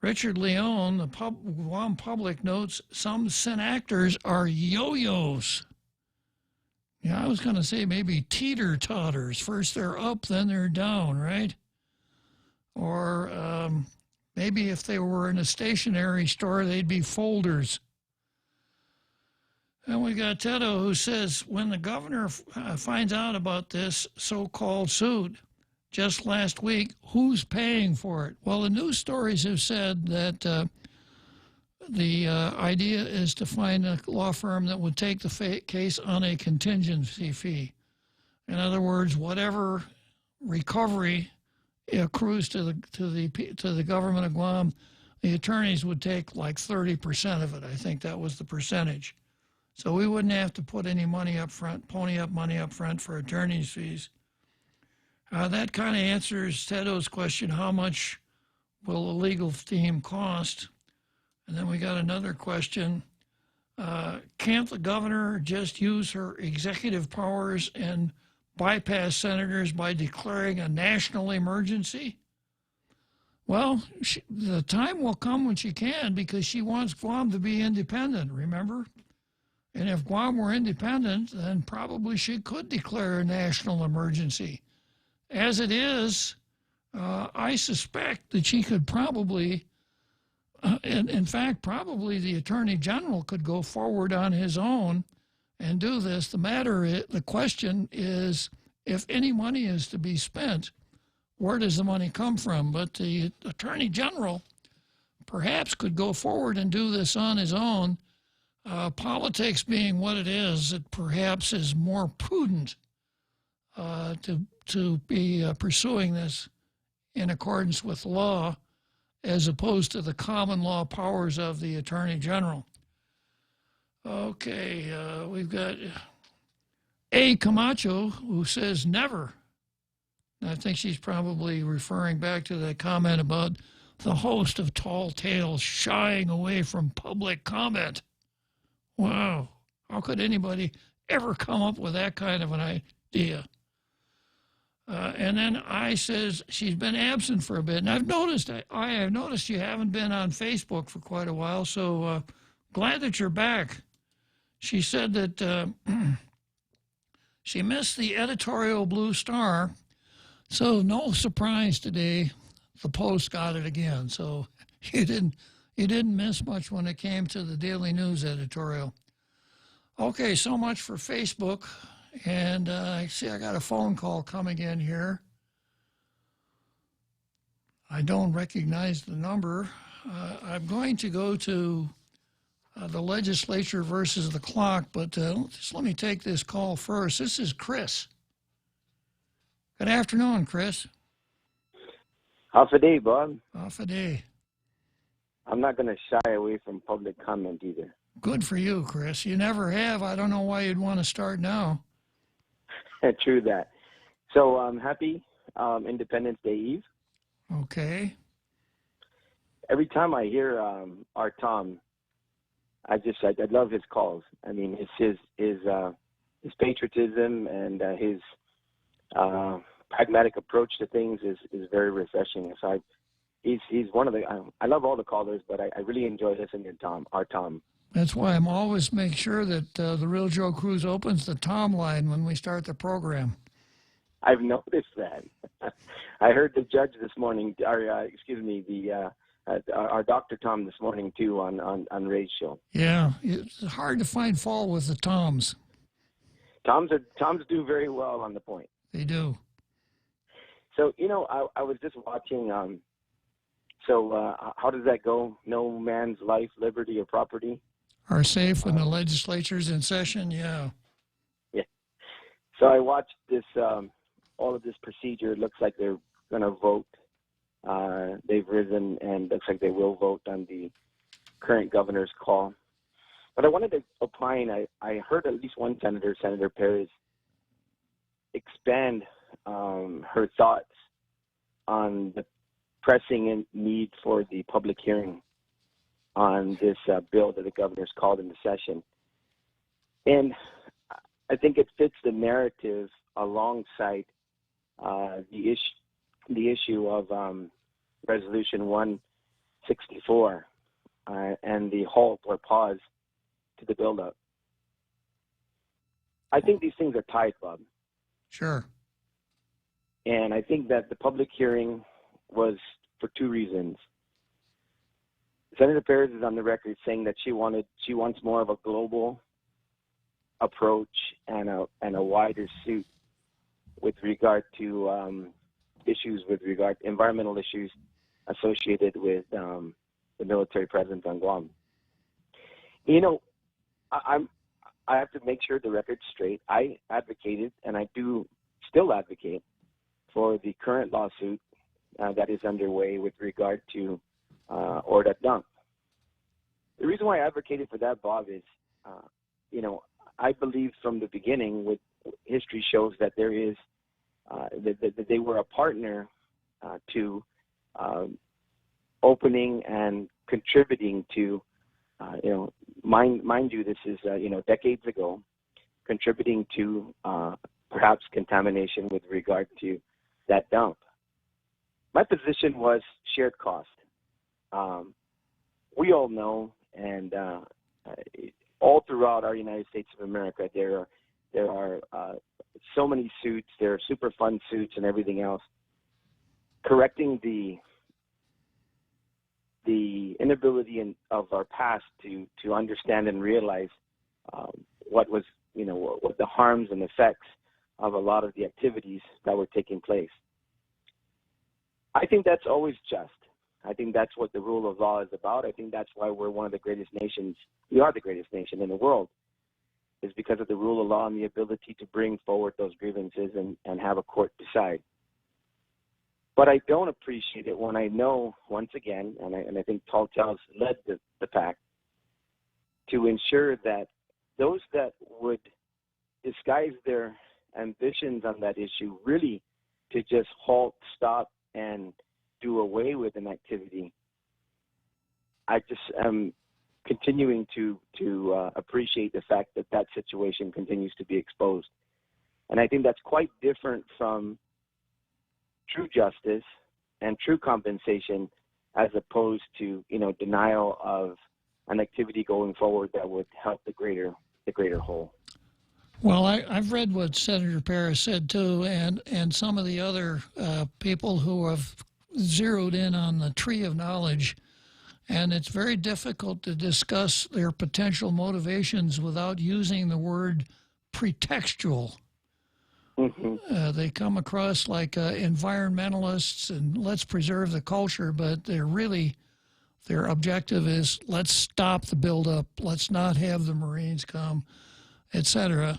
Richard Leone, the Guam Public notes, some Sin actors are yo-yos. Yeah, I was going to say maybe teeter-totters. First they're up, then they're down, right? Or maybe if they were in a stationery store, they'd be folders. And we got Tedo, who says, when the governor finds out about this so-called suit just last week, who's paying for it? Well, the news stories have said that the idea is to find a law firm that would take the case on a contingency fee. In other words, whatever recovery accrues to the government of Guam, the attorneys would take like 30% of it. I think that was the percentage. So we wouldn't have to put any money up front, pony up money up front for attorney's fees. That kind of answers Tedo's question, how much will a legal team cost? And then we got another question. Can't the governor just use her executive powers and bypass senators by declaring a national emergency? Well, the time will come when she can, because she wants Guam to be independent, remember? And if Guam were independent, then probably she could declare a national emergency. As it is, I suspect that she could probably, in fact, probably the Attorney General could go forward on his own and do this. The question is, if any money is to be spent, where does the money come from? But the Attorney General perhaps could go forward and do this on his own. Politics being what it is, it perhaps is more prudent to be pursuing this in accordance with law, as opposed to the common law powers of the Attorney General. Okay, we've got A. Camacho, who says never. I think she's probably referring back to that comment about the host of Tall Tales shying away from public comment. Wow, how could anybody ever come up with that kind of an idea? And then I says she's been absent for a bit, and I have noticed you haven't been on Facebook for quite a while, so glad that you're back. She said that she missed the editorial Blue Star, so no surprise today, the Post got it again. So you didn't miss much when it came to the Daily News editorial. Okay, so much for Facebook. And I see I got a phone call coming in here. I don't recognize the number. I'm going to go to the legislature versus the clock, but just let me take this call first. This is Chris. Good afternoon, Chris. Half a day, Bob. Half a day. I'm not going to shy away from public comment either. Good for you, Chris. You never have. I don't know why you'd want to start now. True that. So happy Independence Day Eve. Okay. Every time I hear our Tom, I love his calls. I mean, it's his patriotism and his pragmatic approach to things is very refreshing. So he's one of the. I love all the callers, but I really enjoy listening to our Tom. That's why I'm always make sure that the Real Joe Cruz opens the Tom line when we start the program. I've noticed that. I heard the judge this morning, our Dr. Tom this morning too on Ray's show. Yeah, it's hard to find fault with the Toms. Toms do very well on the point. They do. So I was just watching. How does that go? No man's life, liberty, or property are safe when the legislature's in session. Yeah. Yeah. So I watched this. All of this procedure. It looks like they're going to vote. They've risen, and looks like they will vote on the current governor's call. But I wanted to opine. I heard at least one senator, Senator Perez, expand her thoughts on the pressing need for the public hearing on this bill that the governor's called into session. And I think it fits the narrative alongside the issue of Resolution 164 and the halt or pause to the buildup. I think these things are tied, Bob. Sure. And I think that the public hearing was for two reasons. Senator Perez is on the record saying that she wants more of a global approach and a wider suit with regard to environmental issues associated with the military presence on Guam. I have to make sure the record's straight. I advocated, and I do still advocate, for the current lawsuit that is underway with regard to Ordat Dump. The reason why I advocated for that, Bob, is, I believe from the beginning, with history shows that there is that they were a partner to opening and contributing to, mind you, this is decades ago, contributing to perhaps contamination with regard to that dump. My position was shared cost. We all know, and all throughout our United States of America, there are so many suits, there are Superfund suits and everything else, correcting the inability of our past to understand and realize what the harms and effects of a lot of the activities that were taking place. I think that's always just. I think that's what the rule of law is about. I think that's why we're one of the greatest nations. We are the greatest nation in the world, is because of the rule of law and the ability to bring forward those grievances and have a court decide. But I don't appreciate it when I know, once again, and I think Tall Tales led the pack, to ensure that those that would disguise their ambitions on that issue, really to just halt, stop, and do away with an activity, I just am continuing to appreciate the fact that that situation continues to be exposed. And I think that's quite different from true justice and true compensation, as opposed to denial of an activity going forward that would help the greater whole. Well, I've read what Senator Paris said too, and some of the other people who have zeroed in on the tree of knowledge, and it's very difficult to discuss their potential motivations without using the word pretextual. Mm-hmm. They come across like environmentalists and let's preserve the culture, but their objective is let's stop the buildup, let's not have the Marines come, etc.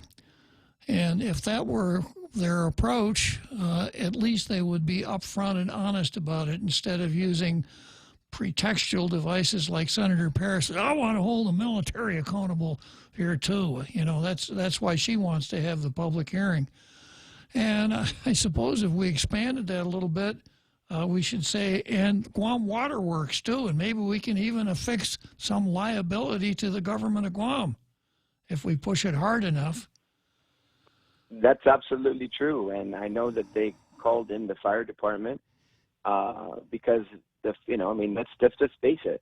And if that were their approach, at least they would be upfront and honest about it instead of using pretextual devices like Senator Paris said, I want to hold the military accountable here too. That's why she wants to have the public hearing. And I suppose if we expanded that a little bit, we should say, and Guam Water Works too, and maybe we can even affix some liability to the government of Guam if we push it hard enough. That's absolutely true, and I know that they called in the fire department because let's just face it.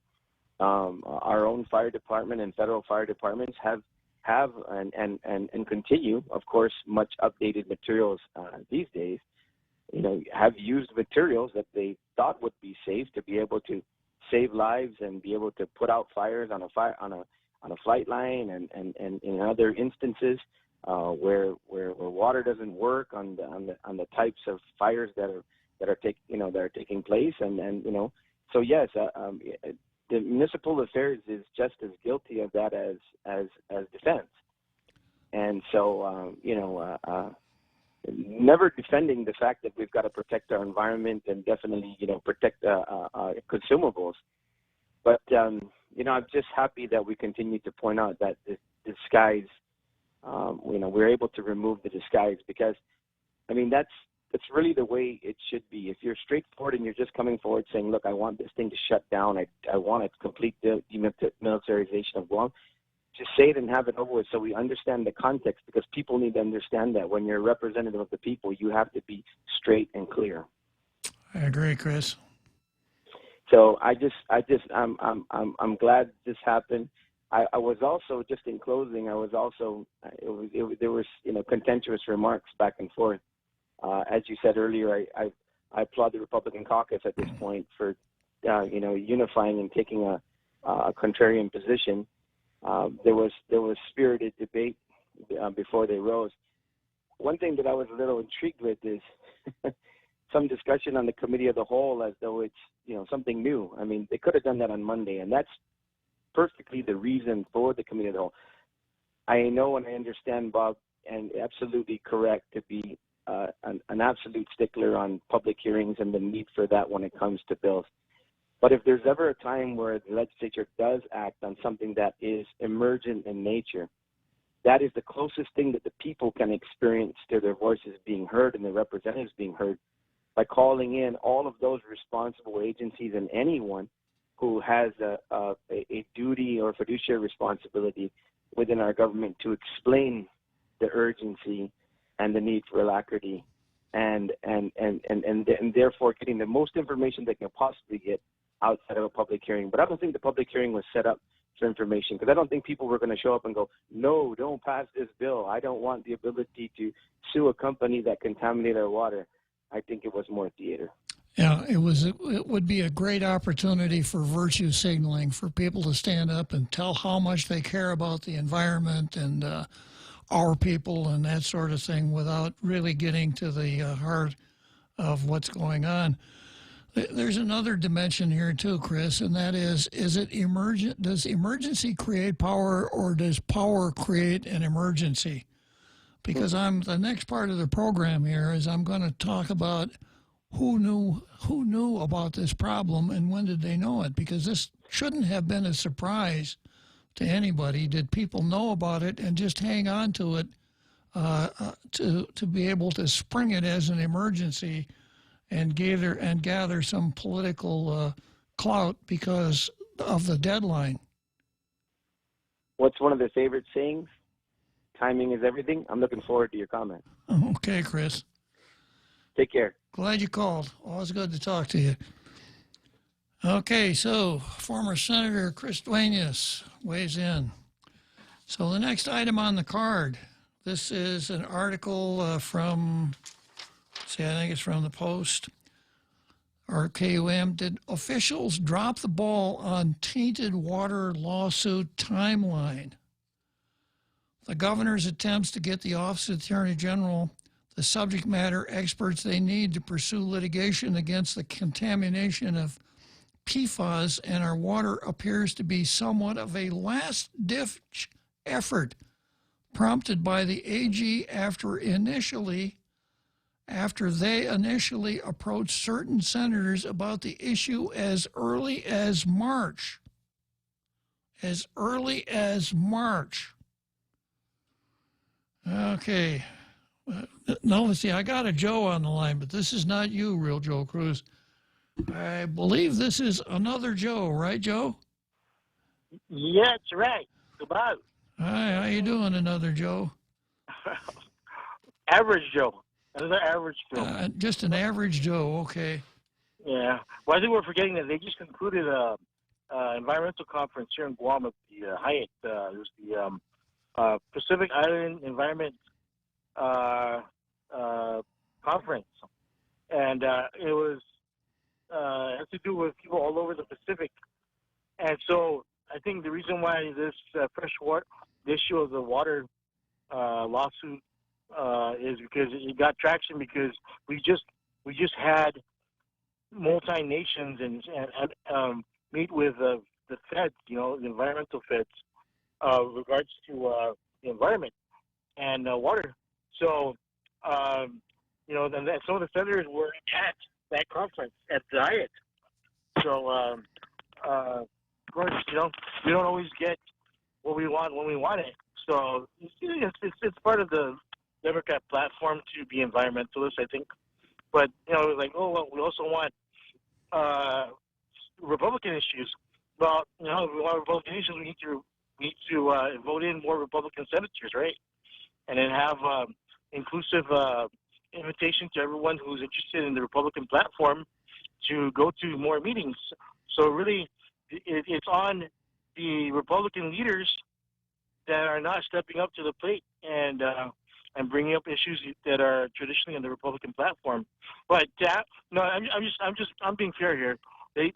Our own fire department and federal fire departments have and continue, of course, much updated materials these days. Have used materials that they thought would be safe to be able to save lives and be able to put out fires on a flight line, and in other instances where water doesn't work on the types of fires that are taking place, and so yes, the municipal affairs is just as guilty of that as defense, and so never defending the fact that we've got to protect our environment and definitely protect consumables, but I'm just happy that we continue to point out that the disguise, we're able to remove the disguise, because that's really the way it should be. If you're straightforward and you're just coming forward saying, look, I want this thing to shut down, I want to complete the demilitarization of Guam, just say it and have it over with so we understand the context, because people need to understand that when you're a representative of the people, you have to be straight and clear. I agree, Chris. So I'm glad this happened. I was also, just in closing, there was contentious remarks back and forth. As you said earlier, I applaud the Republican caucus at this point for unifying and taking a contrarian position. There was spirited debate before they rose. One thing that I was a little intrigued with is some discussion on the committee of the whole as though it's something new. I mean, they could have done that on Monday, and that's perfectly the reason for the committee of the whole. I know and I understand, Bob, and absolutely correct to be an absolute stickler on public hearings and the need for that when it comes to bills. But if there's ever a time where the legislature does act on something that is emergent in nature, that is the closest thing that the people can experience to their voices being heard and their representatives being heard, by calling in all of those responsible agencies and anyone who has a duty or fiduciary responsibility within our government to explain the urgency and the need for alacrity, and therefore getting the most information they can possibly get outside of a public hearing. But I don't think the public hearing was set up for information, because I don't think people were going to show up and go, no, don't pass this bill. I don't want the ability to sue a company that contaminated our water. I think it was more theater. Yeah, it would be a great opportunity for virtue signaling, for people to stand up and tell how much they care about the environment and our people and that sort of thing, without really getting to the heart of what's going on. There's another dimension here too, Chris, and that is it emergent? Does emergency create power, or does power create an emergency? Because the next part of the program here is I'm going to talk about who knew about this problem and when did they know it, because this shouldn't have been a surprise to anybody. Did people know about it and just hang on to it to be able to spring it as an emergency and gather some political clout because of the deadline? What's one of their favorite sayings? Timing is everything. I'm looking forward to your comment. Okay, Chris. Take care. Glad you called. Always good to talk to you. Okay, so former Senator Chris Duenas weighs in. So the next item on the card, this is an article from, I think it's from the Post, or KUM. Did officials drop the ball on tainted water lawsuit timeline? The governor's attempts to get the Office of the Attorney General the subject matter experts they need to pursue litigation against the contamination of PFAS in our water appears to be somewhat of a last-ditch effort prompted by the AG after they initially approached certain senators about the issue as early as March. As early as March. Okay. No, let's see, I got a Joe on the line, but this is not you, real Joe Cruz. I believe this is another Joe, right, Joe? Yeah, that's right. Goodbye. Hi, how you doing, another Joe? Average Joe. Another average Joe. Just an average Joe, okay. Yeah. Well, I think we're forgetting that they just concluded a environmental conference here in Guam at the Hyatt. It was the Pacific Island Environment conference, and it was had to do with people all over the Pacific. And so I think the reason why this freshwater, the issue of the water lawsuit is because it got traction, because we just had multi-nations and meet with the feds, the environmental feds, regards to the environment and water. So, then some of the senators were at that conference at the Hyatt. So, of course, we don't always get what we want when we want it. So it's part of the Democrat platform to be environmentalist, I think. But like, oh well, we also want Republican issues. Well, if we want Republican issues, we need to vote in more Republican senators, right? And then have inclusive invitation to everyone who's interested in the Republican platform to go to more meetings. So really, it's on the Republican leaders that are not stepping up to the plate and bringing up issues that are traditionally on the Republican platform. But I'm being fair here. They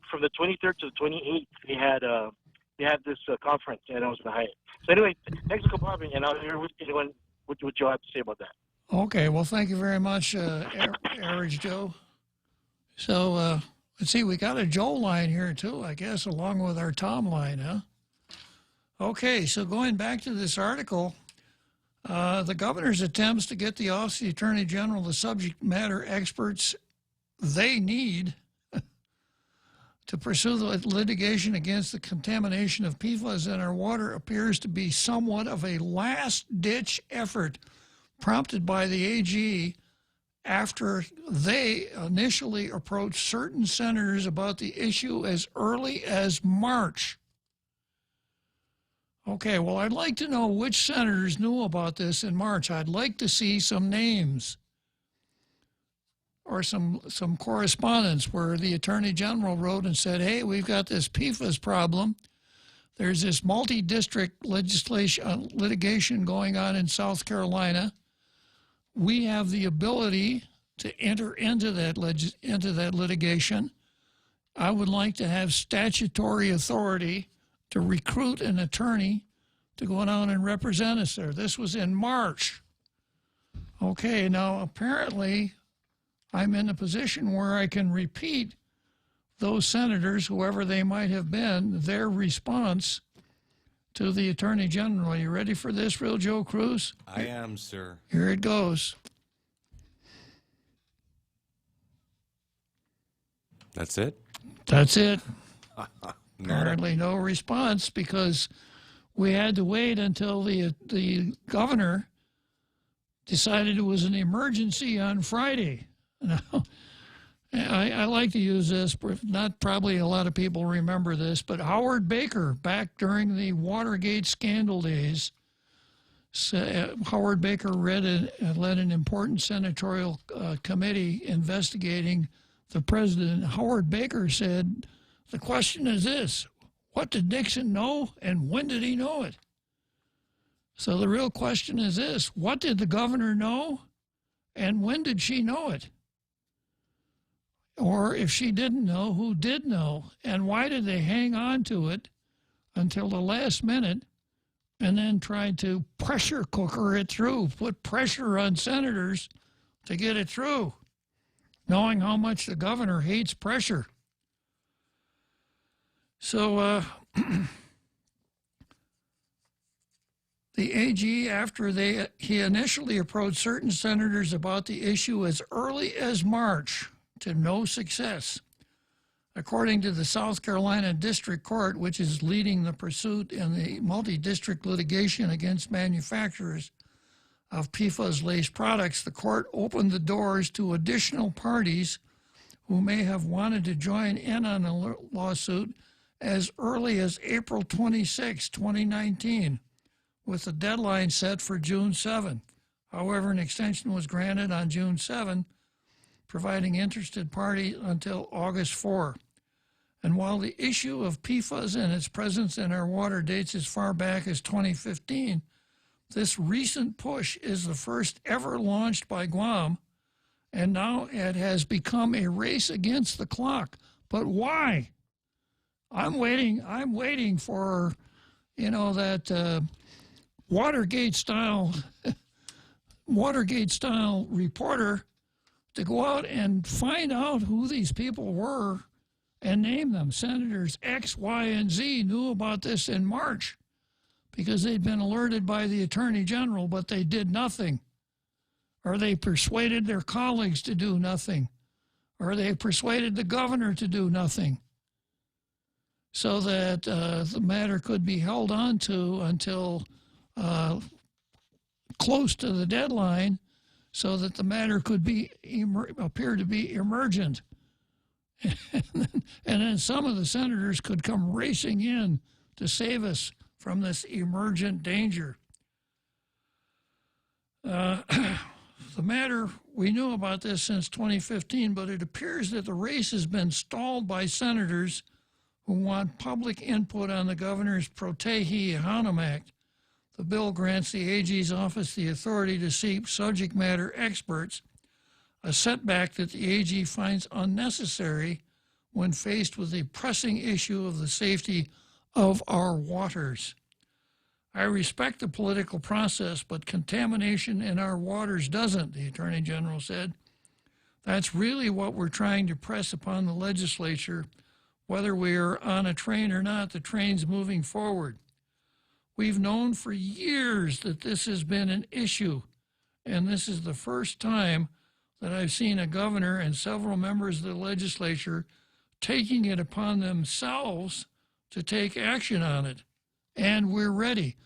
from the 23rd to the 28th they had this conference, and it was the Hyatt. So anyway, thanks for calling, and I'll hear what Joe have to say about that. Okay, well, thank you very much, Average Joe. So let's see, we got a Joe line here too, I guess, along with our Tom line, huh? Okay, so going back to this article, the governor's attempts to get the Office of the Attorney General the subject matter experts they need to pursue the litigation against the contamination of PFAS in our water appears to be somewhat of a last-ditch effort prompted by the AG after they initially approached certain senators about the issue as early as March. Okay, well, I'd like to know which senators knew about this in March. I'd like to see some names or some correspondence where the Attorney General wrote and said, hey, we've got this PFAS problem. There's this multi-district litigation going on in South Carolina. We have the ability to enter into that litigation. I would like to have statutory authority to recruit an attorney to go down and represent us there. This was in March. Okay, now apparently I'm in a position where I can repeat those senators, whoever they might have been, their response to the Attorney General. Are you ready for this, Real Joe Cruz? I am, sir. Here it goes. That's it? That's it. Apparently no response because we had to wait until the governor decided it was an emergency on Friday. Now, I like to use this, but not probably a lot of people remember this, but Howard Baker, back during the Watergate scandal days, Howard Baker led an important senatorial committee investigating the president. Howard Baker said, the question is this: what did Nixon know and when did he know it? So the real question is this: what did the governor know and when did she know it? Or if she didn't know, who did know? And why did they hang on to it until the last minute and then tried to pressure cooker it through, put pressure on senators to get it through, knowing how much the governor hates pressure? So the AG, after he initially approached certain senators about the issue as early as March, to no success. According to the South Carolina District Court, which is leading the pursuit in the multi-district litigation against manufacturers of PFAS-laced products, the court opened the doors to additional parties who may have wanted to join in on a lawsuit as early as April 26, 2019, with the deadline set for June 7. However, an extension was granted on June 7, providing interested parties until August 4. And while the issue of PFAS and its presence in our water dates as far back as 2015, this recent push is the first ever launched by Guam, and now it has become a race against the clock. But why? I'm waiting for, that Watergate-style reporter to go out and find out who these people were and name them. Senators X, Y, and Z knew about this in March because they'd been alerted by the Attorney General, but they did nothing. Or they persuaded their colleagues to do nothing. Or they persuaded the governor to do nothing. So that the matter could be held on to until close to the deadline, so that the matter could appear to be emergent. And then some of the senators could come racing in to save us from this emergent danger. The matter, we knew about this since 2015, but it appears that the race has been stalled by senators who want public input on the governor's Protehe-Hanum Act. The bill grants the AG's office the authority to seek subject matter experts, a setback that the AG finds unnecessary when faced with the pressing issue of the safety of our waters. I respect the political process, but contamination in our waters doesn't, the Attorney General said. That's really what we're trying to press upon the legislature. Whether we are on a train or not, the train's moving forward. We've known for years that this has been an issue, and this is the first time that I've seen a governor and several members of the legislature taking it upon themselves to take action on it. And we're ready.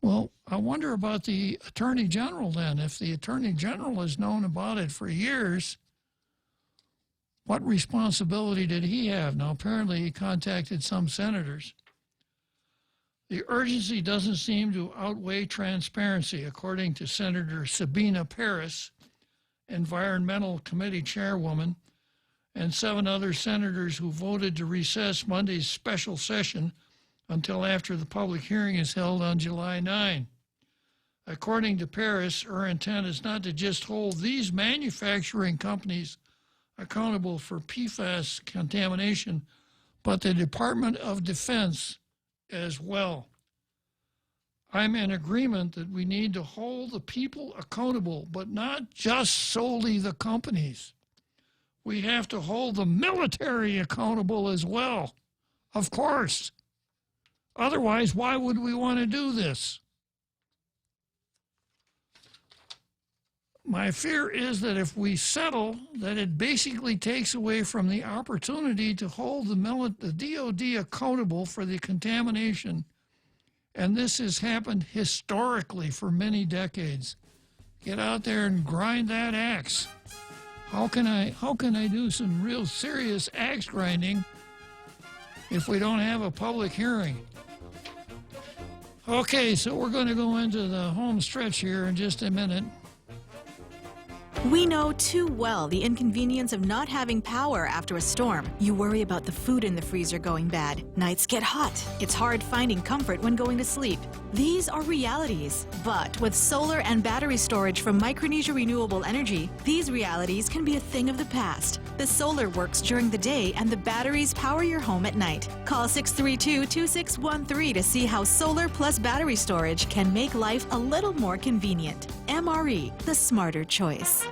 Well, I wonder about the Attorney General then. If the Attorney General has known about it for years, what responsibility did he have? Now, apparently he contacted some senators. The urgency doesn't seem to outweigh transparency, according to Senator Sabina Paris, Environmental Committee Chairwoman, and 7 other senators who voted to recess Monday's special session until after the public hearing is held on July 9. According to Paris, her intent is not to just hold these manufacturing companies accountable for PFAS contamination, but the Department of Defense as well. I'm in agreement that we need to hold the people accountable, but not just solely the companies. We have to hold the military accountable as well, of course. Otherwise, why would we want to do this? My fear is that if we settle, that it basically takes away from the opportunity to hold the DOD accountable for the contamination. And this has happened historically for many decades. Get out there and grind that axe. How can I do some real serious axe grinding if we don't have a public hearing? Okay, so we're going to go into the home stretch here in just a minute. We know too well the inconvenience of not having power after a storm. You worry about the food in the freezer going bad. Nights get hot. It's hard finding comfort when going to sleep. These are realities. But with solar and battery storage from Micronesia Renewable Energy, these realities can be a thing of the past. The solar works during the day and the batteries power your home at night. Call 632-2613 to see how solar plus battery storage can make life a little more convenient. MRE, the smarter choice.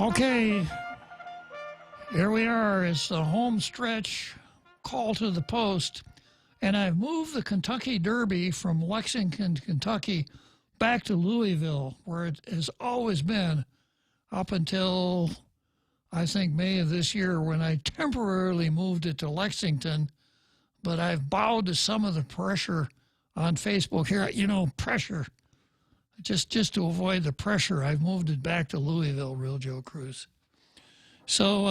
Okay, here we are. It's the home stretch call to the post. And I've moved the Kentucky Derby from Lexington, Kentucky, back to Louisville, where it has always been up until, I think, May of this year, when I temporarily moved it to Lexington. But I've bowed to some of the pressure on Facebook here. You know, pressure. Just to avoid the pressure, I've moved it back to Louisville, Real Joe Cruz. So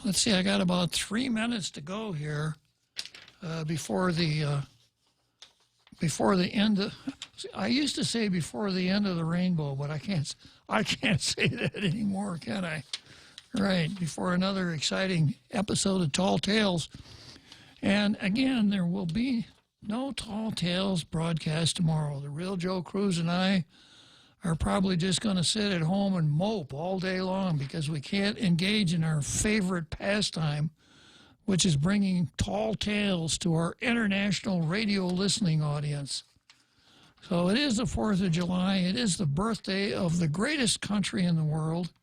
let's see, I got about 3 minutes to go here before the end. I used to say before the end of the rainbow, but I can't say that anymore, can I? Right, before another exciting episode of Tall Tales. And again, there will be no Tall Tales broadcast tomorrow. The Real Joe Cruz and I are probably just going to sit at home and mope all day long because we can't engage in our favorite pastime, which is bringing Tall Tales to our international radio listening audience. So it is the 4th of July. It is the birthday of the greatest country in the world.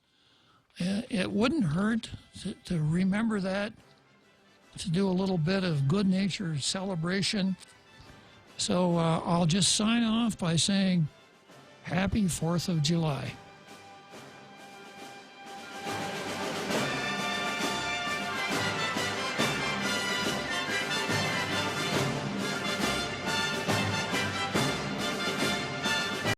It wouldn't hurt to remember that, to do a little bit of good-natured celebration. So I'll just sign off by saying, Happy 4th of July.